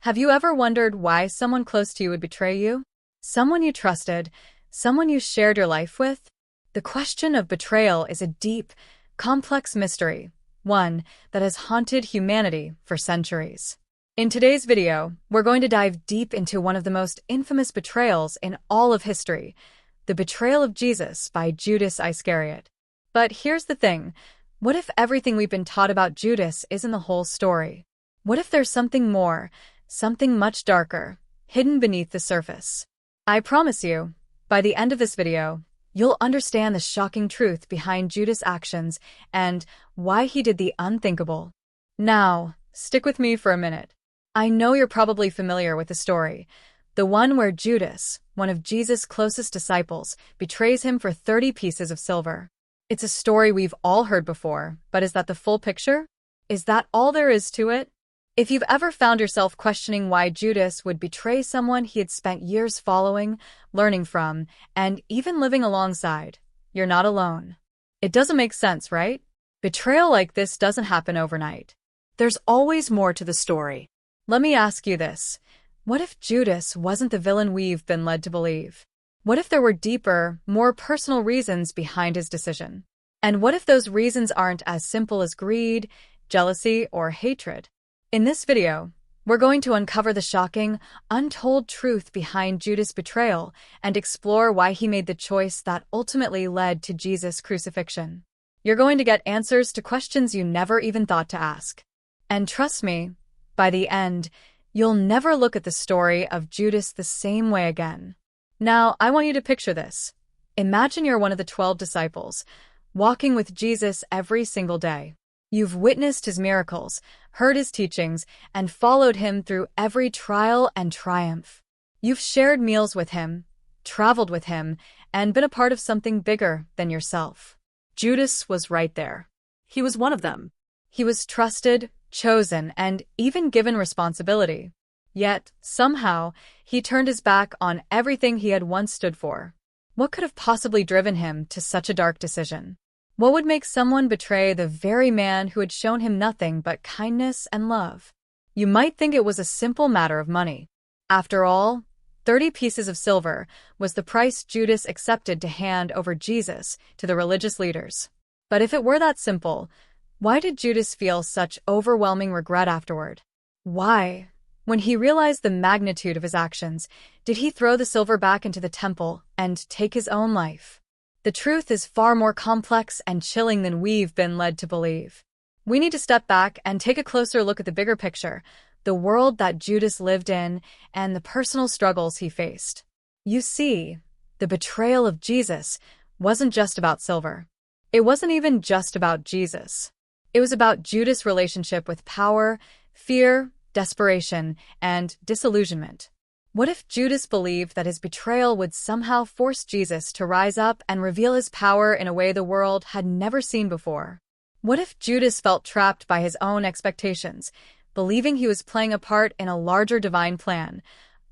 Have you ever wondered why someone close to you would betray you? Someone you trusted, someone you shared your life with? The question of betrayal is a deep, complex mystery, one that has haunted humanity for centuries. In today's video, we're going to dive deep into one of the most infamous betrayals in all of history, the betrayal of Jesus by Judas Iscariot. But here's the thing, what if everything we've been taught about Judas isn't the whole story? What if there's something more, something much darker, hidden beneath the surface? I promise you, by the end of this video, you'll understand the shocking truth behind Judas' actions and why he did the unthinkable. Now, stick with me for a minute. I know you're probably familiar with the story, the one where Judas, one of Jesus' closest disciples, betrays him for 30 pieces of silver. It's a story we've all heard before, but is that the full picture? Is that all there is to it? If you've ever found yourself questioning why Judas would betray someone he had spent years following, learning from, and even living alongside, you're not alone. It doesn't make sense, right? Betrayal like this doesn't happen overnight. There's always more to the story. Let me ask you this. What if Judas wasn't the villain we've been led to believe? What if there were deeper, more personal reasons behind his decision? And what if those reasons aren't as simple as greed, jealousy, or hatred? In this video, we're going to uncover the shocking, untold truth behind Judas' betrayal and explore why he made the choice that ultimately led to Jesus' crucifixion. You're going to get answers to questions you never even thought to ask. And trust me, by the end, you'll never look at the story of Judas the same way again. Now, I want you to picture this. Imagine you're one of the 12 disciples, walking with Jesus every single day. You've witnessed his miracles, heard his teachings, and followed him through every trial and triumph. You've shared meals with him, traveled with him, and been a part of something bigger than yourself. Judas was right there. He was one of them. He was trusted, chosen, and even given responsibility. Yet, somehow, he turned his back on everything he had once stood for. What could have possibly driven him to such a dark decision? What would make someone betray the very man who had shown him nothing but kindness and love? You might think it was a simple matter of money. After all, 30 pieces of silver was the price Judas accepted to hand over Jesus to the religious leaders. But if it were that simple, why did Judas feel such overwhelming regret afterward? Why, when he realized the magnitude of his actions, did he throw the silver back into the temple and take his own life? The truth is far more complex and chilling than we've been led to believe. We need to step back and take a closer look at the bigger picture, the world that Judas lived in and the personal struggles he faced. You see, the betrayal of Jesus wasn't just about silver. It wasn't even just about Jesus. It was about Judas' relationship with power, fear, desperation, and disillusionment. What if Judas believed that his betrayal would somehow force Jesus to rise up and reveal his power in a way the world had never seen before? What if Judas felt trapped by his own expectations, believing he was playing a part in a larger divine plan,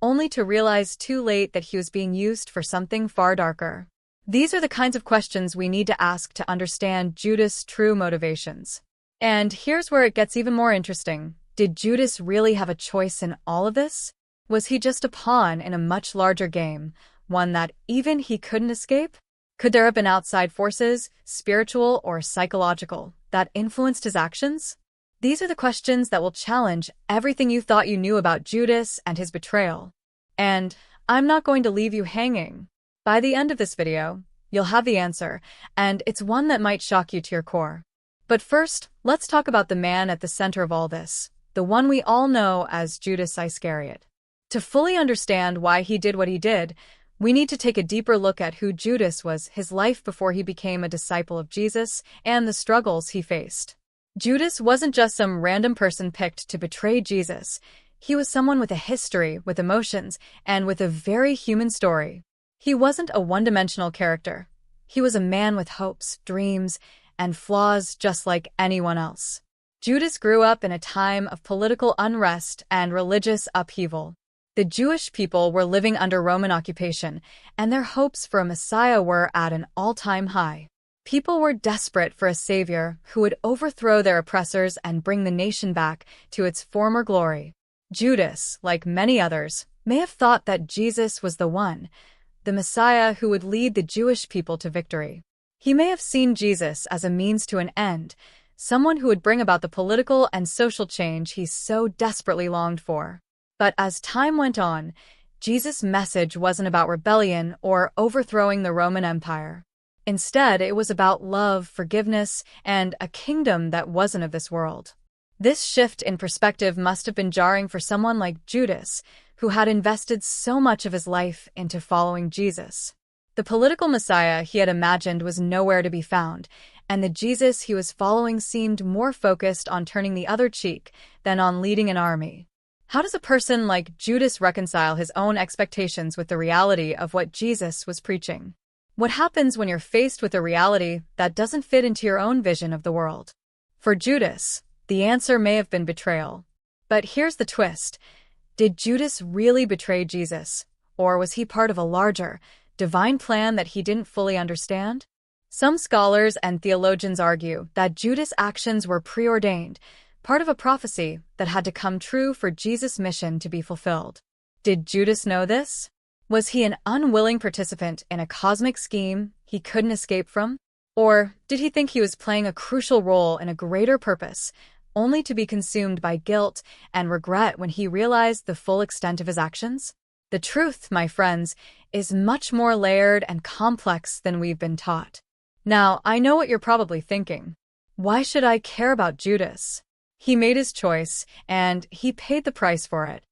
only to realize too late that he was being used for something far darker? These are the kinds of questions we need to ask to understand Judas' true motivations. And here's where it gets even more interesting. Did Judas really have a choice in all of this? Was he just a pawn in a much larger game, one that even he couldn't escape? Could there have been outside forces, spiritual or psychological, that influenced his actions? These are the questions that will challenge everything you thought you knew about Judas and his betrayal. And I'm not going to leave you hanging. By the end of this video, you'll have the answer, and it's one that might shock you to your core. But first, let's talk about the man at the center of all this, the one we all know as Judas Iscariot. To fully understand why he did what he did, we need to take a deeper look at who Judas was, his life before he became a disciple of Jesus, and the struggles he faced. Judas wasn't just some random person picked to betray Jesus. He was someone with a history, with emotions, and with a very human story. He wasn't a one-dimensional character. He was a man with hopes, dreams, and flaws just like anyone else. Judas grew up in a time of political unrest and religious upheaval. The Jewish people were living under Roman occupation, and their hopes for a Messiah were at an all-time high. People were desperate for a savior who would overthrow their oppressors and bring the nation back to its former glory. Judas, like many others, may have thought that Jesus was the one, the Messiah who would lead the Jewish people to victory. He may have seen Jesus as a means to an end, someone who would bring about the political and social change he so desperately longed for. But as time went on, Jesus' message wasn't about rebellion or overthrowing the Roman Empire. Instead, it was about love, forgiveness, and a kingdom that wasn't of this world. This shift in perspective must have been jarring for someone like Judas, who had invested so much of his life into following Jesus. The political Messiah he had imagined was nowhere to be found, and the Jesus he was following seemed more focused on turning the other cheek than on leading an army. How does a person like Judas reconcile his own expectations with the reality of what Jesus was preaching? What happens when you're faced with a reality that doesn't fit into your own vision of the world? For Judas, the answer may have been betrayal. But here's the twist. Did Judas really betray Jesus? Or was he part of a larger, divine plan that he didn't fully understand? Some scholars and theologians argue that Judas' actions were preordained, part of a prophecy that had to come true for Jesus' mission to be fulfilled. Did Judas know this? Was he an unwilling participant in a cosmic scheme he couldn't escape from? Or did he think he was playing a crucial role in a greater purpose, only to be consumed by guilt and regret when he realized the full extent of his actions? The truth, my friends, is much more layered and complex than we've been taught. Now, I know what you're probably thinking. Why should I care about Judas? He made his choice, and he paid the price for it.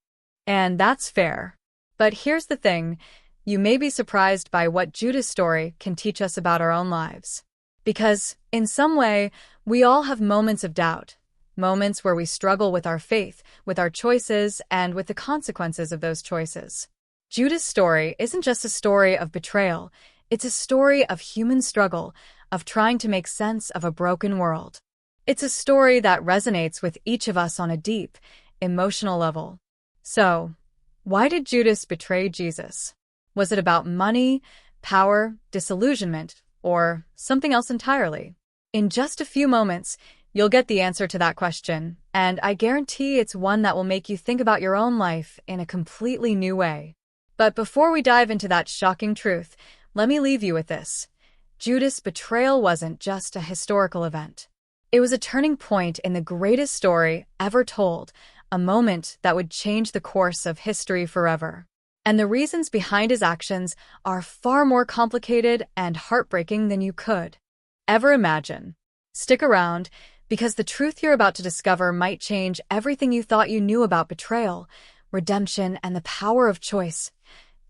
And that's fair. But here's the thing, you may be surprised by what Judas' story can teach us about our own lives. Because, in some way, we all have moments of doubt, moments where we struggle with our faith, with our choices, and with the consequences of those choices. Judas' story isn't just a story of betrayal, it's a story of human struggle, of trying to make sense of a broken world. It's a story that resonates with each of us on a deep, emotional level. So, why did Judas betray Jesus? Was it about money, power, disillusionment, or something else entirely? In just a few moments, you'll get the answer to that question, and I guarantee it's one that will make you think about your own life in a completely new way. But before we dive into that shocking truth, let me leave you with this. Judas' betrayal wasn't just a historical event. It was a turning point in the greatest story ever told, a moment that would change the course of history forever. And the reasons behind his actions are far more complicated and heartbreaking than you could ever imagine. Stick around, because the truth you're about to discover might change everything you thought you knew about betrayal, redemption, and the power of choice.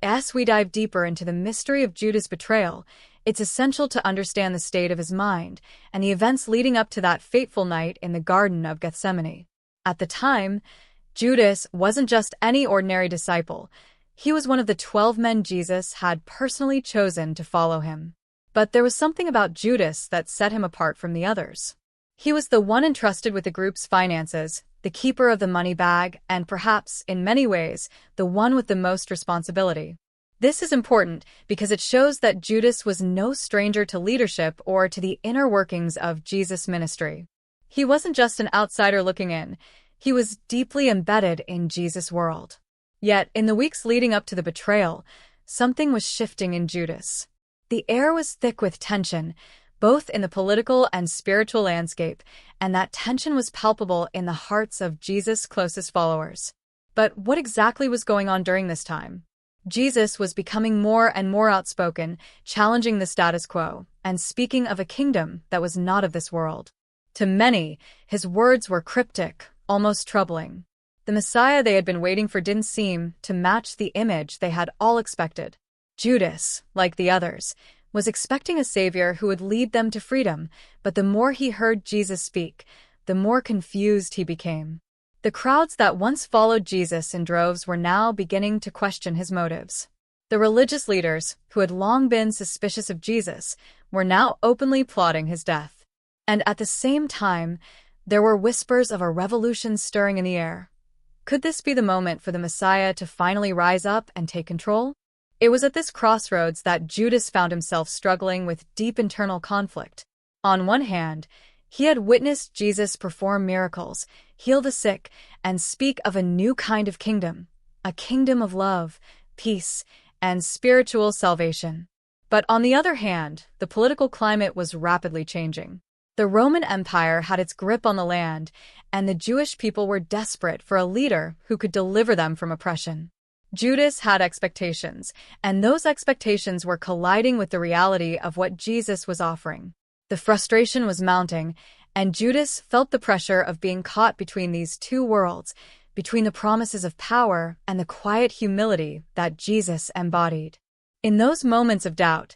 As we dive deeper into the mystery of Judas' betrayal, it's essential to understand the state of his mind and the events leading up to that fateful night in the Garden of Gethsemane. At the time, Judas wasn't just any ordinary disciple. He was one of the 12 men Jesus had personally chosen to follow him. But there was something about Judas that set him apart from the others. He was the one entrusted with the group's finances, the keeper of the money bag, and perhaps, in many ways, the one with the most responsibility. This is important because it shows that Judas was no stranger to leadership or to the inner workings of Jesus' ministry. He wasn't just an outsider looking in. He was deeply embedded in Jesus' world. Yet, in the weeks leading up to the betrayal, something was shifting in Judas. The air was thick with tension, both in the political and spiritual landscape, and that tension was palpable in the hearts of Jesus' closest followers. But what exactly was going on during this time? Jesus was becoming more and more outspoken, challenging the status quo, and speaking of a kingdom that was not of this world. To many, his words were cryptic, almost troubling. The Messiah they had been waiting for didn't seem to match the image they had all expected. Judas, like the others, was expecting a savior who would lead them to freedom, but the more he heard Jesus speak, the more confused he became. The crowds that once followed Jesus in droves were now beginning to question his motives. The religious leaders, who had long been suspicious of Jesus, were now openly plotting his death. And at the same time, there were whispers of a revolution stirring in the air. Could this be the moment for the Messiah to finally rise up and take control? It was at this crossroads that Judas found himself struggling with deep internal conflict. On one hand, he had witnessed Jesus perform miracles, heal the sick, and speak of a new kind of kingdom, a kingdom of love, peace, and spiritual salvation. But on the other hand, the political climate was rapidly changing. The Roman Empire had its grip on the land, and the Jewish people were desperate for a leader who could deliver them from oppression. Judas had expectations, and those expectations were colliding with the reality of what Jesus was offering. The frustration was mounting, and Judas felt the pressure of being caught between these two worlds, between the promises of power and the quiet humility that Jesus embodied. In those moments of doubt,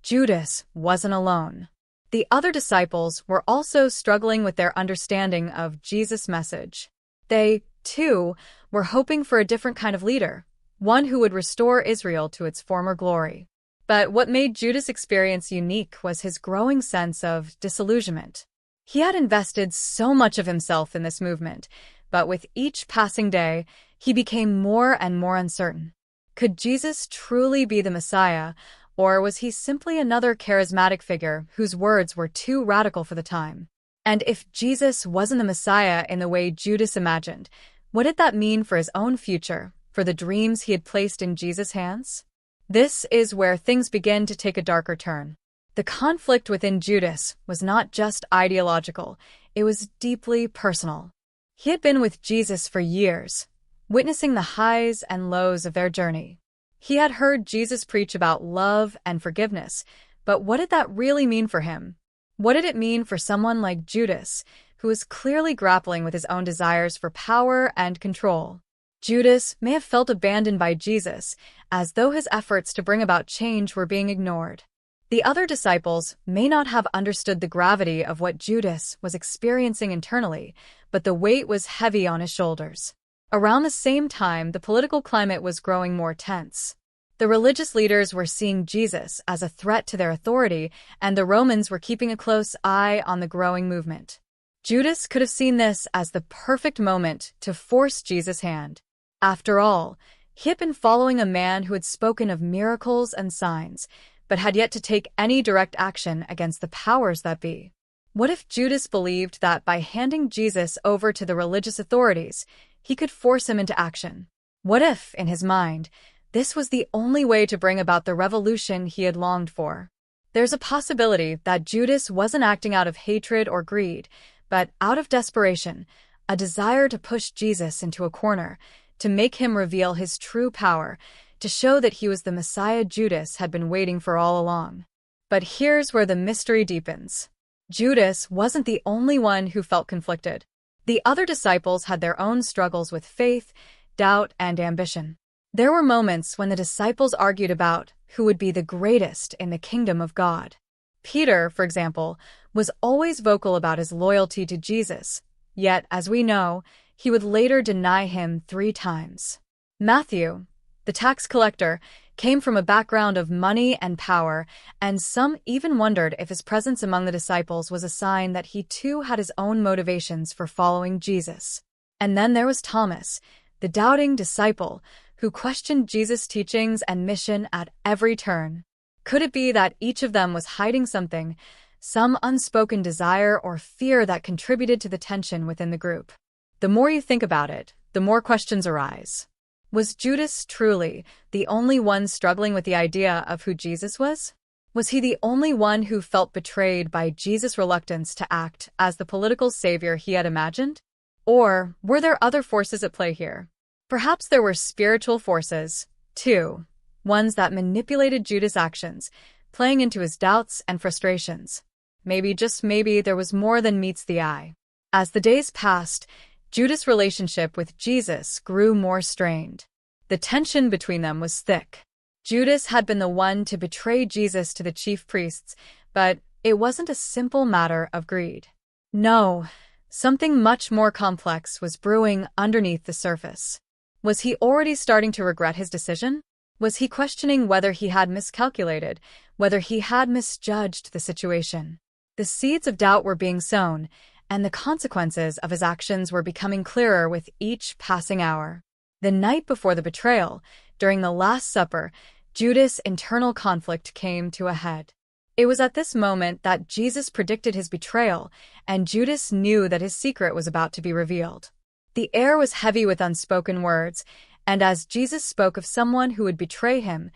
Judas wasn't alone. The other disciples were also struggling with their understanding of Jesus' message. They, too, were hoping for a different kind of leader, one who would restore Israel to its former glory. But what made Judas' experience unique was his growing sense of disillusionment. He had invested so much of himself in this movement, but with each passing day, he became more and more uncertain. Could Jesus truly be the Messiah, or was he simply another charismatic figure whose words were too radical for the time? And if Jesus wasn't the Messiah in the way Judas imagined, what did that mean for his own future, for the dreams he had placed in Jesus' hands? This is where things begin to take a darker turn. The conflict within Judas was not just ideological, it was deeply personal. He had been with Jesus for years, witnessing the highs and lows of their journey. He had heard Jesus preach about love and forgiveness, but what did that really mean for him? What did it mean for someone like Judas, who was clearly grappling with his own desires for power and control? Judas may have felt abandoned by Jesus, as though his efforts to bring about change were being ignored. The other disciples may not have understood the gravity of what Judas was experiencing internally, but the weight was heavy on his shoulders. Around the same time, the political climate was growing more tense. The religious leaders were seeing Jesus as a threat to their authority, and the Romans were keeping a close eye on the growing movement. Judas could have seen this as the perfect moment to force Jesus' hand. After all, he had been following a man who had spoken of miracles and signs, but had yet to take any direct action against the powers that be. What if Judas believed that by handing Jesus over to the religious authorities, he could force him into action? What if, in his mind, this was the only way to bring about the revolution he had longed for? There's a possibility that Judas wasn't acting out of hatred or greed, but out of desperation, a desire to push Jesus into a corner, to make him reveal his true power, to show that he was the Messiah Judas had been waiting for all along. But here's where the mystery deepens. Judas wasn't the only one who felt conflicted. The other disciples had their own struggles with faith, doubt, and ambition. There were moments when the disciples argued about who would be the greatest in the kingdom of God. Peter, for example, was always vocal about his loyalty to Jesus, yet, as we know, he would later deny him 3 times. Matthew, the tax collector, came from a background of money and power, and some even wondered if his presence among the disciples was a sign that he too had his own motivations for following Jesus. And then there was Thomas, the doubting disciple, who questioned Jesus' teachings and mission at every turn. Could it be that each of them was hiding something, some unspoken desire or fear that contributed to the tension within the group? The more you think about it, the more questions arise. Was Judas truly the only one struggling with the idea of who Jesus was? Was he the only one who felt betrayed by Jesus' reluctance to act as the political savior he had imagined? Or were there other forces at play here? Perhaps there were spiritual forces, too, ones that manipulated Judas' actions, playing into his doubts and frustrations. Maybe, just maybe, there was more than meets the eye. As the days passed, Judas' relationship with Jesus grew more strained. The tension between them was thick. Judas had been the one to betray Jesus to the chief priests, but it wasn't a simple matter of greed. No, something much more complex was brewing underneath the surface. Was he already starting to regret his decision? Was he questioning whether he had miscalculated, whether he had misjudged the situation? The seeds of doubt were being sown, and the consequences of his actions were becoming clearer with each passing hour. The night before the betrayal, during the Last Supper, Judas' internal conflict came to a head. It was at this moment that Jesus predicted his betrayal, and Judas knew that his secret was about to be revealed. The air was heavy with unspoken words, and as Jesus spoke of someone who would betray him,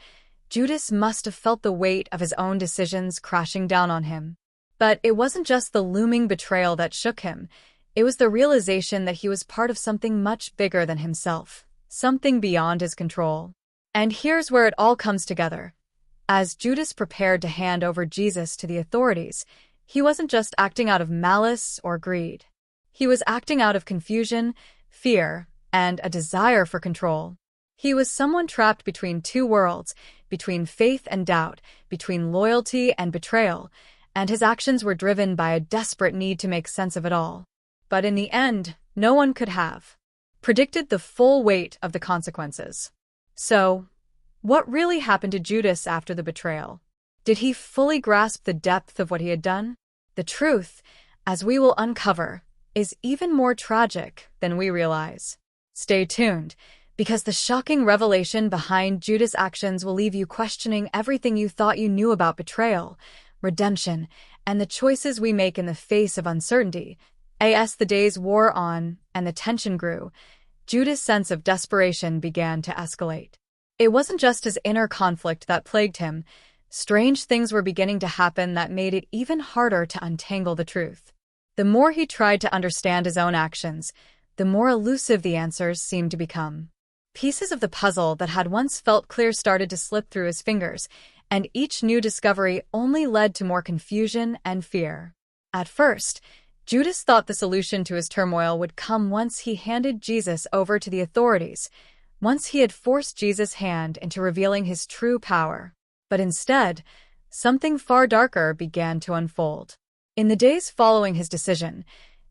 Judas must have felt the weight of his own decisions crashing down on him. But it wasn't just the looming betrayal that shook him. It was the realization that he was part of something much bigger than himself, something beyond his control. And here's where it all comes together. As Judas prepared to hand over Jesus to the authorities, he wasn't just acting out of malice or greed. He was acting out of confusion, fear, and a desire for control. He was someone trapped between two worlds, between faith and doubt, between loyalty and betrayal, and his actions were driven by a desperate need to make sense of it all. But in the end, no one could have predicted the full weight of the consequences. So, what really happened to Judas after the betrayal? Did he fully grasp the depth of what he had done? The truth, as we will uncover, is even more tragic than we realize. Stay tuned, because the shocking revelation behind Judas' actions will leave you questioning everything you thought you knew about betrayal, redemption, and the choices we make in the face of uncertainty. As the days wore on and the tension grew, Judas' sense of desperation began to escalate. It wasn't just his inner conflict that plagued him. Strange things were beginning to happen that made it even harder to untangle the truth. The more he tried to understand his own actions, the more elusive the answers seemed to become. Pieces of the puzzle that had once felt clear started to slip through his fingers, and each new discovery only led to more confusion and fear. At first, Judas thought the solution to his turmoil would come once he handed Jesus over to the authorities, once he had forced Jesus' hand into revealing his true power. But instead, something far darker began to unfold. In the days following his decision,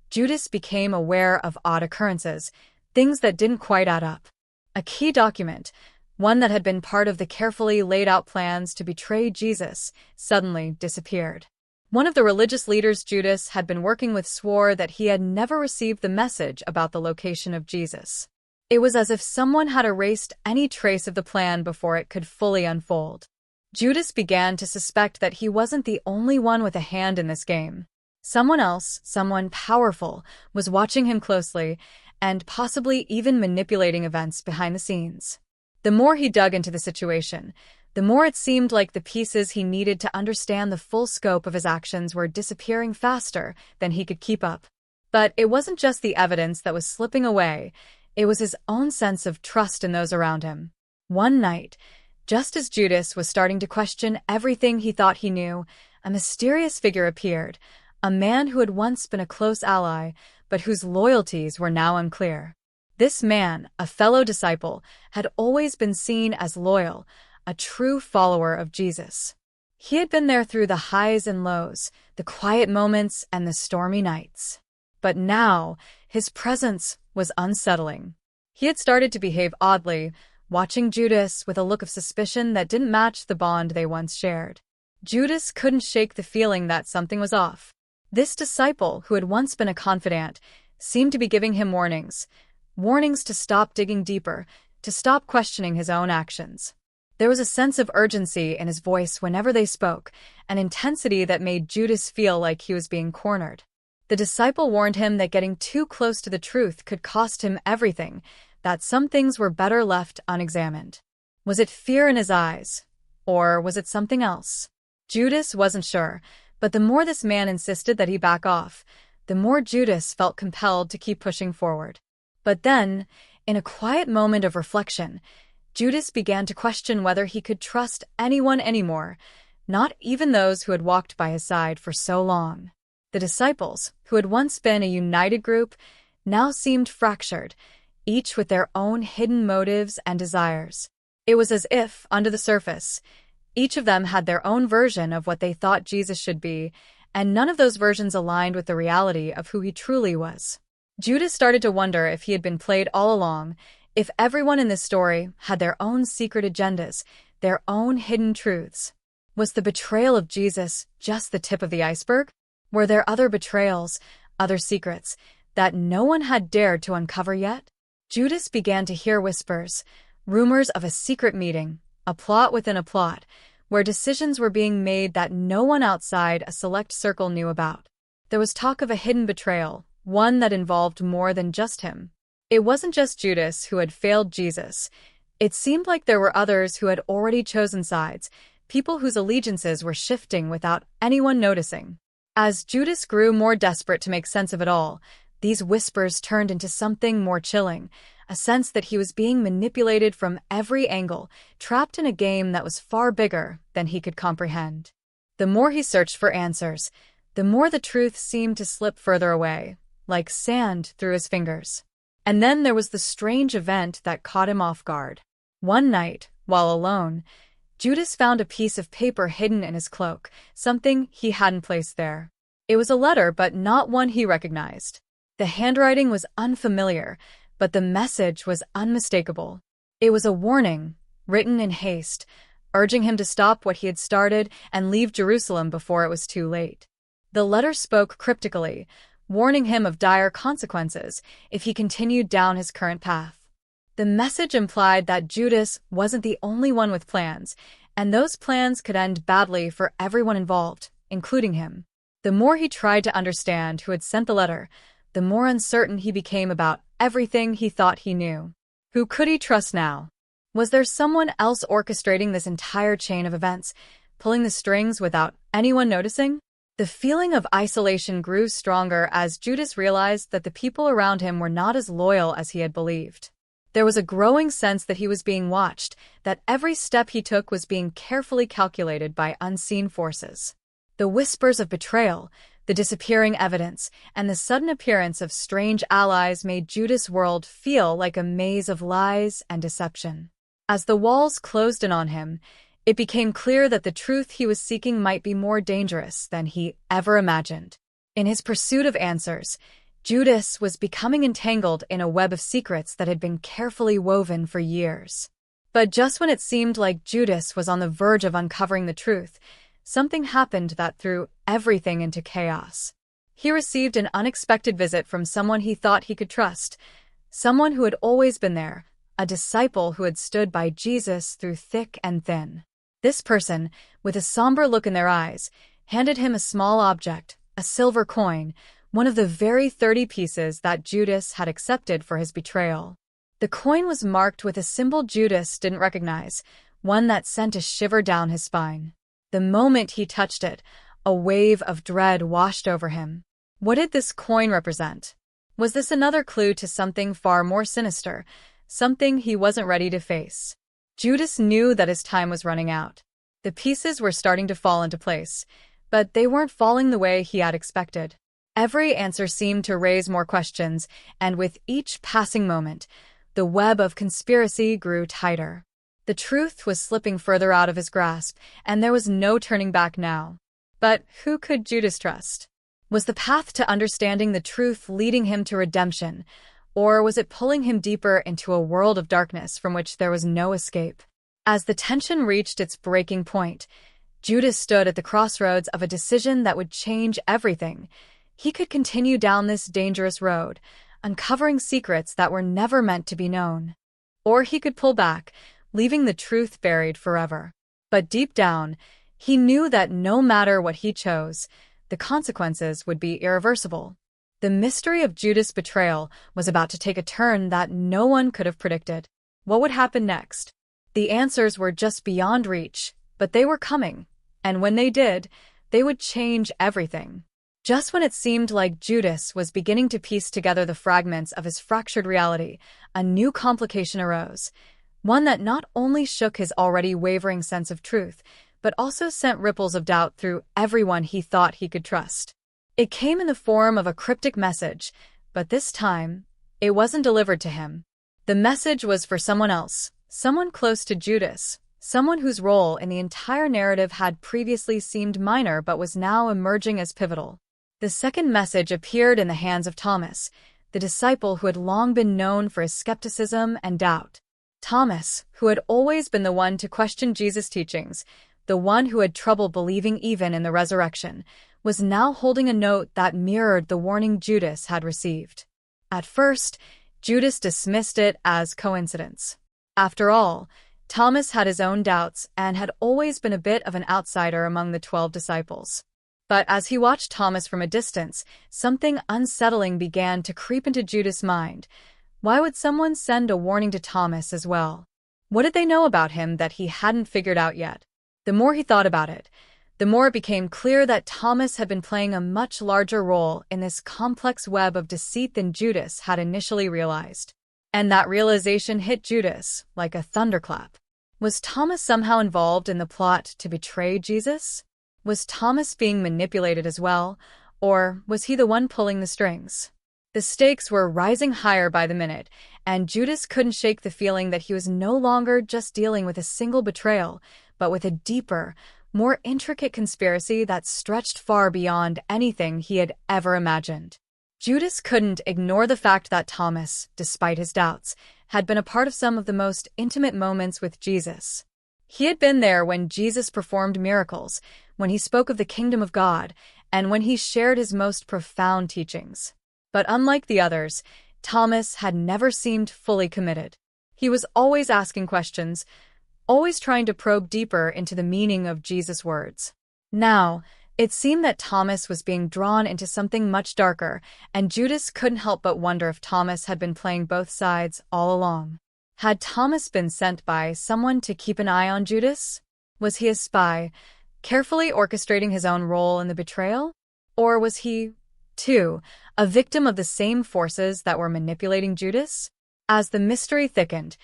Judas became aware of odd occurrences, things that didn't quite add up. A key document, one that had been part of the carefully laid-out plans to betray Jesus, suddenly disappeared. One of the religious leaders Judas had been working with swore that he had never received the message about the location of Jesus. It was as if someone had erased any trace of the plan before it could fully unfold. Judas began to suspect that he wasn't the only one with a hand in this game. Someone else, someone powerful, was watching him closely and possibly even manipulating events behind the scenes. The more he dug into the situation, the more it seemed like the pieces he needed to understand the full scope of his actions were disappearing faster than he could keep up. But it wasn't just the evidence that was slipping away, it was his own sense of trust in those around him. One night, just as Judas was starting to question everything he thought he knew, a mysterious figure appeared, a man who had once been a close ally, but whose loyalties were now unclear. This man, a fellow disciple, had always been seen as loyal, a true follower of Jesus. He had been there through the highs and lows, the quiet moments and the stormy nights. But now, his presence was unsettling. He had started to behave oddly, watching Judas with a look of suspicion that didn't match the bond they once shared. Judas couldn't shake the feeling that something was off. This disciple, who had once been a confidant, seemed to be giving him warnings to stop digging deeper, to stop questioning his own actions. There was a sense of urgency in his voice whenever they spoke, an intensity that made Judas feel like he was being cornered. The disciple warned him that getting too close to the truth could cost him everything, that some things were better left unexamined. Was it fear in his eyes? Or was it something else? Judas wasn't sure, but the more this man insisted that he back off, the more Judas felt compelled to keep pushing forward. But then, in a quiet moment of reflection, Judas began to question whether he could trust anyone anymore, not even those who had walked by his side for so long. The disciples, who had once been a united group, now seemed fractured, each with their own hidden motives and desires. It was as if, under the surface, each of them had their own version of what they thought Jesus should be, and none of those versions aligned with the reality of who he truly was. Judas started to wonder if he had been played all along, if everyone in this story had their own secret agendas, their own hidden truths. Was the betrayal of Jesus just the tip of the iceberg? Were there other betrayals, other secrets, that no one had dared to uncover yet? Judas began to hear whispers, rumors of a secret meeting, a plot within a plot, where decisions were being made that no one outside a select circle knew about. There was talk of a hidden betrayal, one that involved more than just him. It wasn't just Judas who had failed Jesus. It seemed like there were others who had already chosen sides, people whose allegiances were shifting without anyone noticing. As Judas grew more desperate to make sense of it all, these whispers turned into something more chilling, a sense that he was being manipulated from every angle, trapped in a game that was far bigger than he could comprehend. The more he searched for answers, the more the truth seemed to slip further away, like sand through his fingers. And then there was the strange event that caught him off guard. One night, while alone, Judas found a piece of paper hidden in his cloak, something he hadn't placed there. It was a letter, but not one he recognized. The handwriting was unfamiliar, but the message was unmistakable. It was a warning, written in haste, urging him to stop what he had started and leave Jerusalem before it was too late. The letter spoke cryptically, warning him of dire consequences if he continued down his current path. The message implied that Judas wasn't the only one with plans, and those plans could end badly for everyone involved, including him. The more he tried to understand who had sent the letter, the more uncertain he became about everything he thought he knew. Who could he trust now? Was there someone else orchestrating this entire chain of events, pulling the strings without anyone noticing? The feeling of isolation grew stronger as Judas realized that the people around him were not as loyal as he had believed. There was a growing sense that he was being watched, that every step he took was being carefully calculated by unseen forces. The whispers of betrayal, the disappearing evidence, and the sudden appearance of strange allies made Judas' world feel like a maze of lies and deception. As the walls closed in on him, it became clear that the truth he was seeking might be more dangerous than he ever imagined. In his pursuit of answers, Judas was becoming entangled in a web of secrets that had been carefully woven for years. But just when it seemed like Judas was on the verge of uncovering the truth, something happened that threw everything into chaos. He received an unexpected visit from someone he thought he could trust, someone who had always been there, a disciple who had stood by Jesus through thick and thin. This person, with a somber look in their eyes, handed him a small object, a silver coin, one of the very 30 pieces that Judas had accepted for his betrayal. The coin was marked with a symbol Judas didn't recognize, one that sent a shiver down his spine. The moment he touched it, a wave of dread washed over him. What did this coin represent? Was this another clue to something far more sinister, something he wasn't ready to face? Judas knew that his time was running out. The pieces were starting to fall into place, but they weren't falling the way he had expected. Every answer seemed to raise more questions, and with each passing moment, the web of conspiracy grew tighter. The truth was slipping further out of his grasp, and there was no turning back now. But who could Judas trust? Was the path to understanding the truth leading him to redemption, or was it pulling him deeper into a world of darkness from which there was no escape? As the tension reached its breaking point, Judas stood at the crossroads of a decision that would change everything. He could continue down this dangerous road, uncovering secrets that were never meant to be known. Or he could pull back, leaving the truth buried forever. But deep down, he knew that no matter what he chose, the consequences would be irreversible. The mystery of Judas' betrayal was about to take a turn that no one could have predicted. What would happen next? The answers were just beyond reach, but they were coming, and when they did, they would change everything. Just when it seemed like Judas was beginning to piece together the fragments of his fractured reality, a new complication arose, one that not only shook his already wavering sense of truth, but also sent ripples of doubt through everyone he thought he could trust. It came in the form of a cryptic message, but this time, it wasn't delivered to him. The message was for someone else, someone close to Judas, someone whose role in the entire narrative had previously seemed minor but was now emerging as pivotal. The second message appeared in the hands of Thomas, the disciple who had long been known for his skepticism and doubt. Thomas, who had always been the one to question Jesus' teachings, the one who had trouble believing even in the resurrection, was now holding a note that mirrored the warning Judas had received. At first, Judas dismissed it as coincidence. After all, Thomas had his own doubts and had always been a bit of an outsider among the 12 disciples. But as he watched Thomas from a distance, something unsettling began to creep into Judas' mind. Why would someone send a warning to Thomas as well? What did they know about him that he hadn't figured out yet? The more he thought about it, the more it became clear that Thomas had been playing a much larger role in this complex web of deceit than Judas had initially realized. And that realization hit Judas like a thunderclap. Was Thomas somehow involved in the plot to betray Jesus? Was Thomas being manipulated as well, or was he the one pulling the strings? The stakes were rising higher by the minute, and Judas couldn't shake the feeling that he was no longer just dealing with a single betrayal, but with a deeper, more intricate conspiracy that stretched far beyond anything he had ever imagined. Judas couldn't ignore the fact that Thomas, despite his doubts, had been a part of some of the most intimate moments with Jesus. He had been there when Jesus performed miracles, when he spoke of the kingdom of God, and when he shared his most profound teachings. But unlike the others, Thomas had never seemed fully committed. He was always asking questions, always trying to probe deeper into the meaning of Jesus' words. Now, it seemed that Thomas was being drawn into something much darker, and Judas couldn't help but wonder if Thomas had been playing both sides all along. Had Thomas been sent by someone to keep an eye on Judas? Was he a spy, carefully orchestrating his own role in the betrayal? Or was he, too, a victim of the same forces that were manipulating Judas? As the mystery thickened,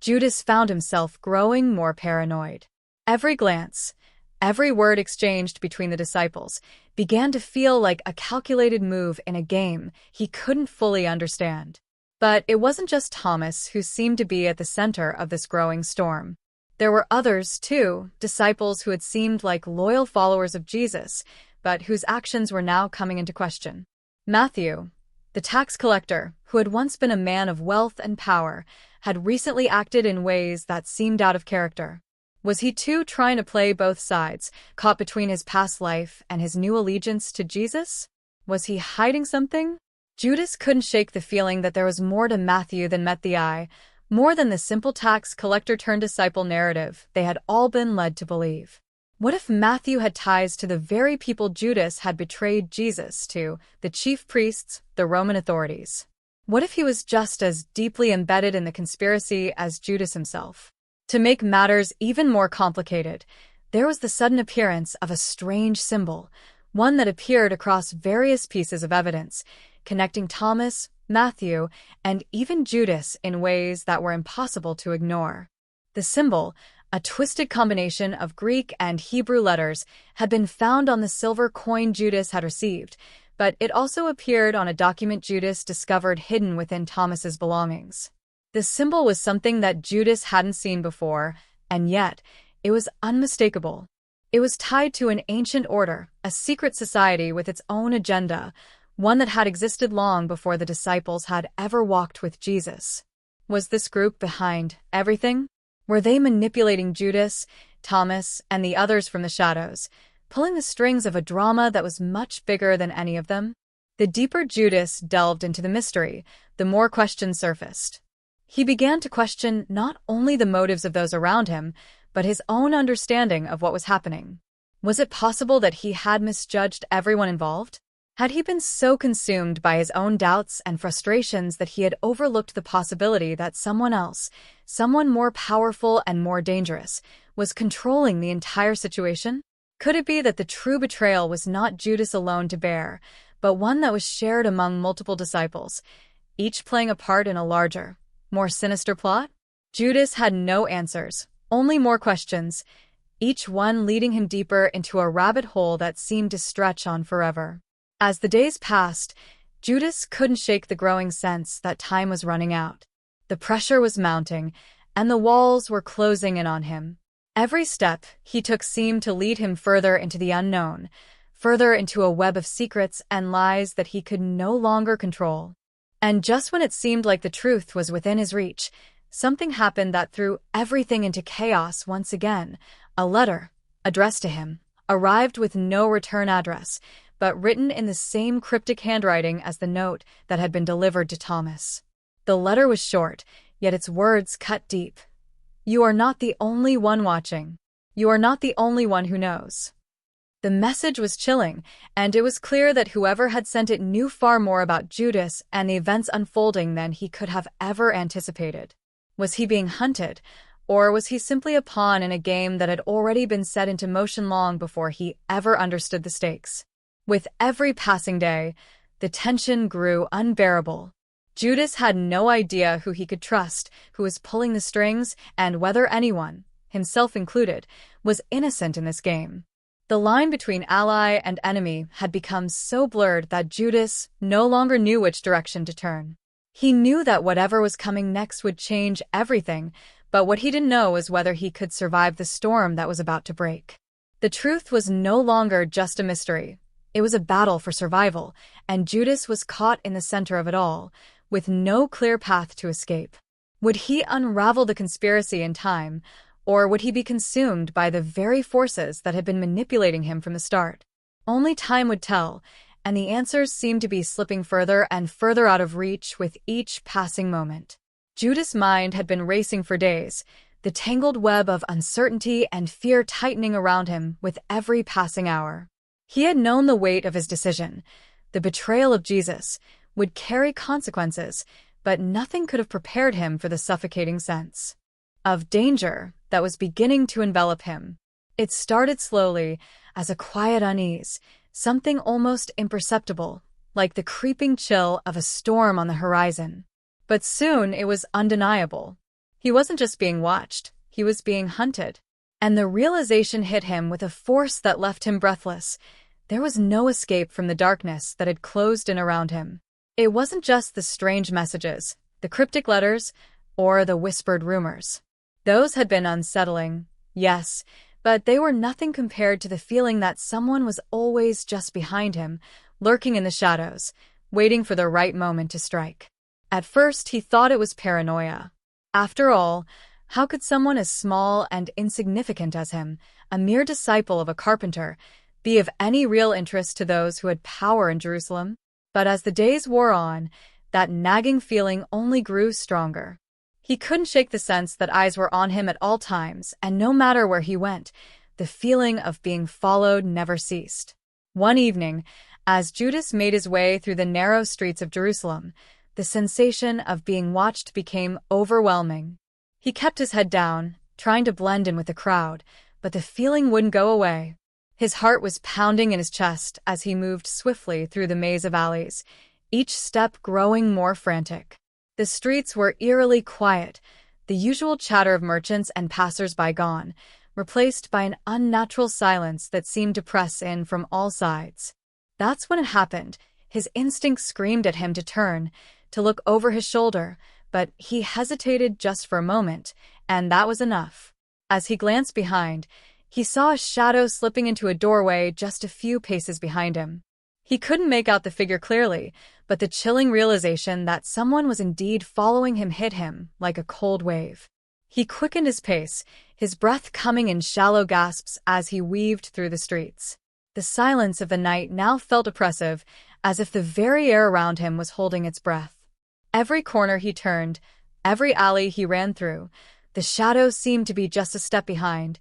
Judas found himself growing more paranoid. Every glance, every word exchanged between the disciples began to feel like a calculated move in a game he couldn't fully understand. But it wasn't just Thomas who seemed to be at the center of this growing storm. There were others, too, disciples who had seemed like loyal followers of Jesus, but whose actions were now coming into question. Matthew, the tax collector, who had once been a man of wealth and power, had recently acted in ways that seemed out of character. Was he too trying to play both sides, caught between his past life and his new allegiance to Jesus? Was he hiding something? Judas couldn't shake the feeling that there was more to Matthew than met the eye, more than the simple tax collector-turned-disciple narrative they had all been led to believe. What if Matthew had ties to the very people Judas had betrayed Jesus to, the chief priests, the Roman authorities? What if he was just as deeply embedded in the conspiracy as Judas himself? To make matters even more complicated, there was the sudden appearance of a strange symbol, one that appeared across various pieces of evidence, connecting Thomas, Matthew, and even Judas in ways that were impossible to ignore. The symbol, a twisted combination of Greek and Hebrew letters, had been found on the silver coin Judas had received, but it also appeared on a document Judas discovered hidden within Thomas's belongings. The symbol was something that Judas hadn't seen before, and yet it was unmistakable. It was tied to an ancient order, a secret society with its own agenda, one that had existed long before the disciples had ever walked with Jesus. Was this group behind everything? Were they manipulating Judas, Thomas, and the others from the shadows, pulling the strings of a drama that was much bigger than any of them? The deeper Judas delved into the mystery, the more questions surfaced. He began to question not only the motives of those around him, but his own understanding of what was happening. Was it possible that he had misjudged everyone involved? Had he been so consumed by his own doubts and frustrations that he had overlooked the possibility that someone else, someone more powerful and more dangerous, was controlling the entire situation? Could it be that the true betrayal was not Judas alone to bear, but one that was shared among multiple disciples, each playing a part in a larger, more sinister plot? Judas had no answers, only more questions, each one leading him deeper into a rabbit hole that seemed to stretch on forever. As the days passed, Judas couldn't shake the growing sense that time was running out. The pressure was mounting, and the walls were closing in on him. Every step he took seemed to lead him further into the unknown, further into a web of secrets and lies that he could no longer control. And just when it seemed like the truth was within his reach, something happened that threw everything into chaos once again. A letter, addressed to him, arrived with no return address, but written in the same cryptic handwriting as the note that had been delivered to Thomas. The letter was short, yet its words cut deep. "You are not the only one watching. You are not the only one who knows." The message was chilling, and it was clear that whoever had sent it knew far more about Judas and the events unfolding than he could have ever anticipated. Was he being hunted, or was he simply a pawn in a game that had already been set into motion long before he ever understood the stakes? With every passing day, the tension grew unbearable. Judas had no idea who he could trust, who was pulling the strings, and whether anyone, himself included, was innocent in this game. The line between ally and enemy had become so blurred that Judas no longer knew which direction to turn. He knew that whatever was coming next would change everything, but what he didn't know was whether he could survive the storm that was about to break. The truth was no longer just a mystery. It was a battle for survival, and Judas was caught in the center of it all, with no clear path to escape. Would he unravel the conspiracy in time, or would he be consumed by the very forces that had been manipulating him from the start? Only time would tell, and the answers seemed to be slipping further and further out of reach with each passing moment. Judas' mind had been racing for days, the tangled web of uncertainty and fear tightening around him with every passing hour. He had known the weight of his decision. The betrayal of Jesus would carry consequences, but nothing could have prepared him for the suffocating sense of danger that was beginning to envelop him. It started slowly, as a quiet unease, something almost imperceptible, like the creeping chill of a storm on the horizon. But soon it was undeniable. He wasn't just being watched, he was being hunted. And the realization hit him with a force that left him breathless. There was no escape from the darkness that had closed in around him. It wasn't just the strange messages, the cryptic letters, or the whispered rumors. Those had been unsettling, yes, but they were nothing compared to the feeling that someone was always just behind him, lurking in the shadows, waiting for the right moment to strike. At first, he thought it was paranoia. After all, how could someone as small and insignificant as him, a mere disciple of a carpenter, be of any real interest to those who had power in Jerusalem? But as the days wore on, that nagging feeling only grew stronger. He couldn't shake the sense that eyes were on him at all times, and no matter where he went, the feeling of being followed never ceased. One evening, as Judas made his way through the narrow streets of Jerusalem, the sensation of being watched became overwhelming. He kept his head down, trying to blend in with the crowd, but the feeling wouldn't go away. His heart was pounding in his chest as he moved swiftly through the maze of alleys, each step growing more frantic. The streets were eerily quiet, the usual chatter of merchants and passers-by gone, replaced by an unnatural silence that seemed to press in from all sides. That's when it happened. His instinct screamed at him to turn, to look over his shoulder, but he hesitated just for a moment, and that was enough. As he glanced behind, he saw a shadow slipping into a doorway just a few paces behind him. He couldn't make out the figure clearly, but the chilling realization that someone was indeed following him hit him like a cold wave. He quickened his pace, his breath coming in shallow gasps as he weaved through the streets. The silence of the night now felt oppressive, as if the very air around him was holding its breath. Every corner he turned, every alley he ran through, the shadows seemed to be just a step behind,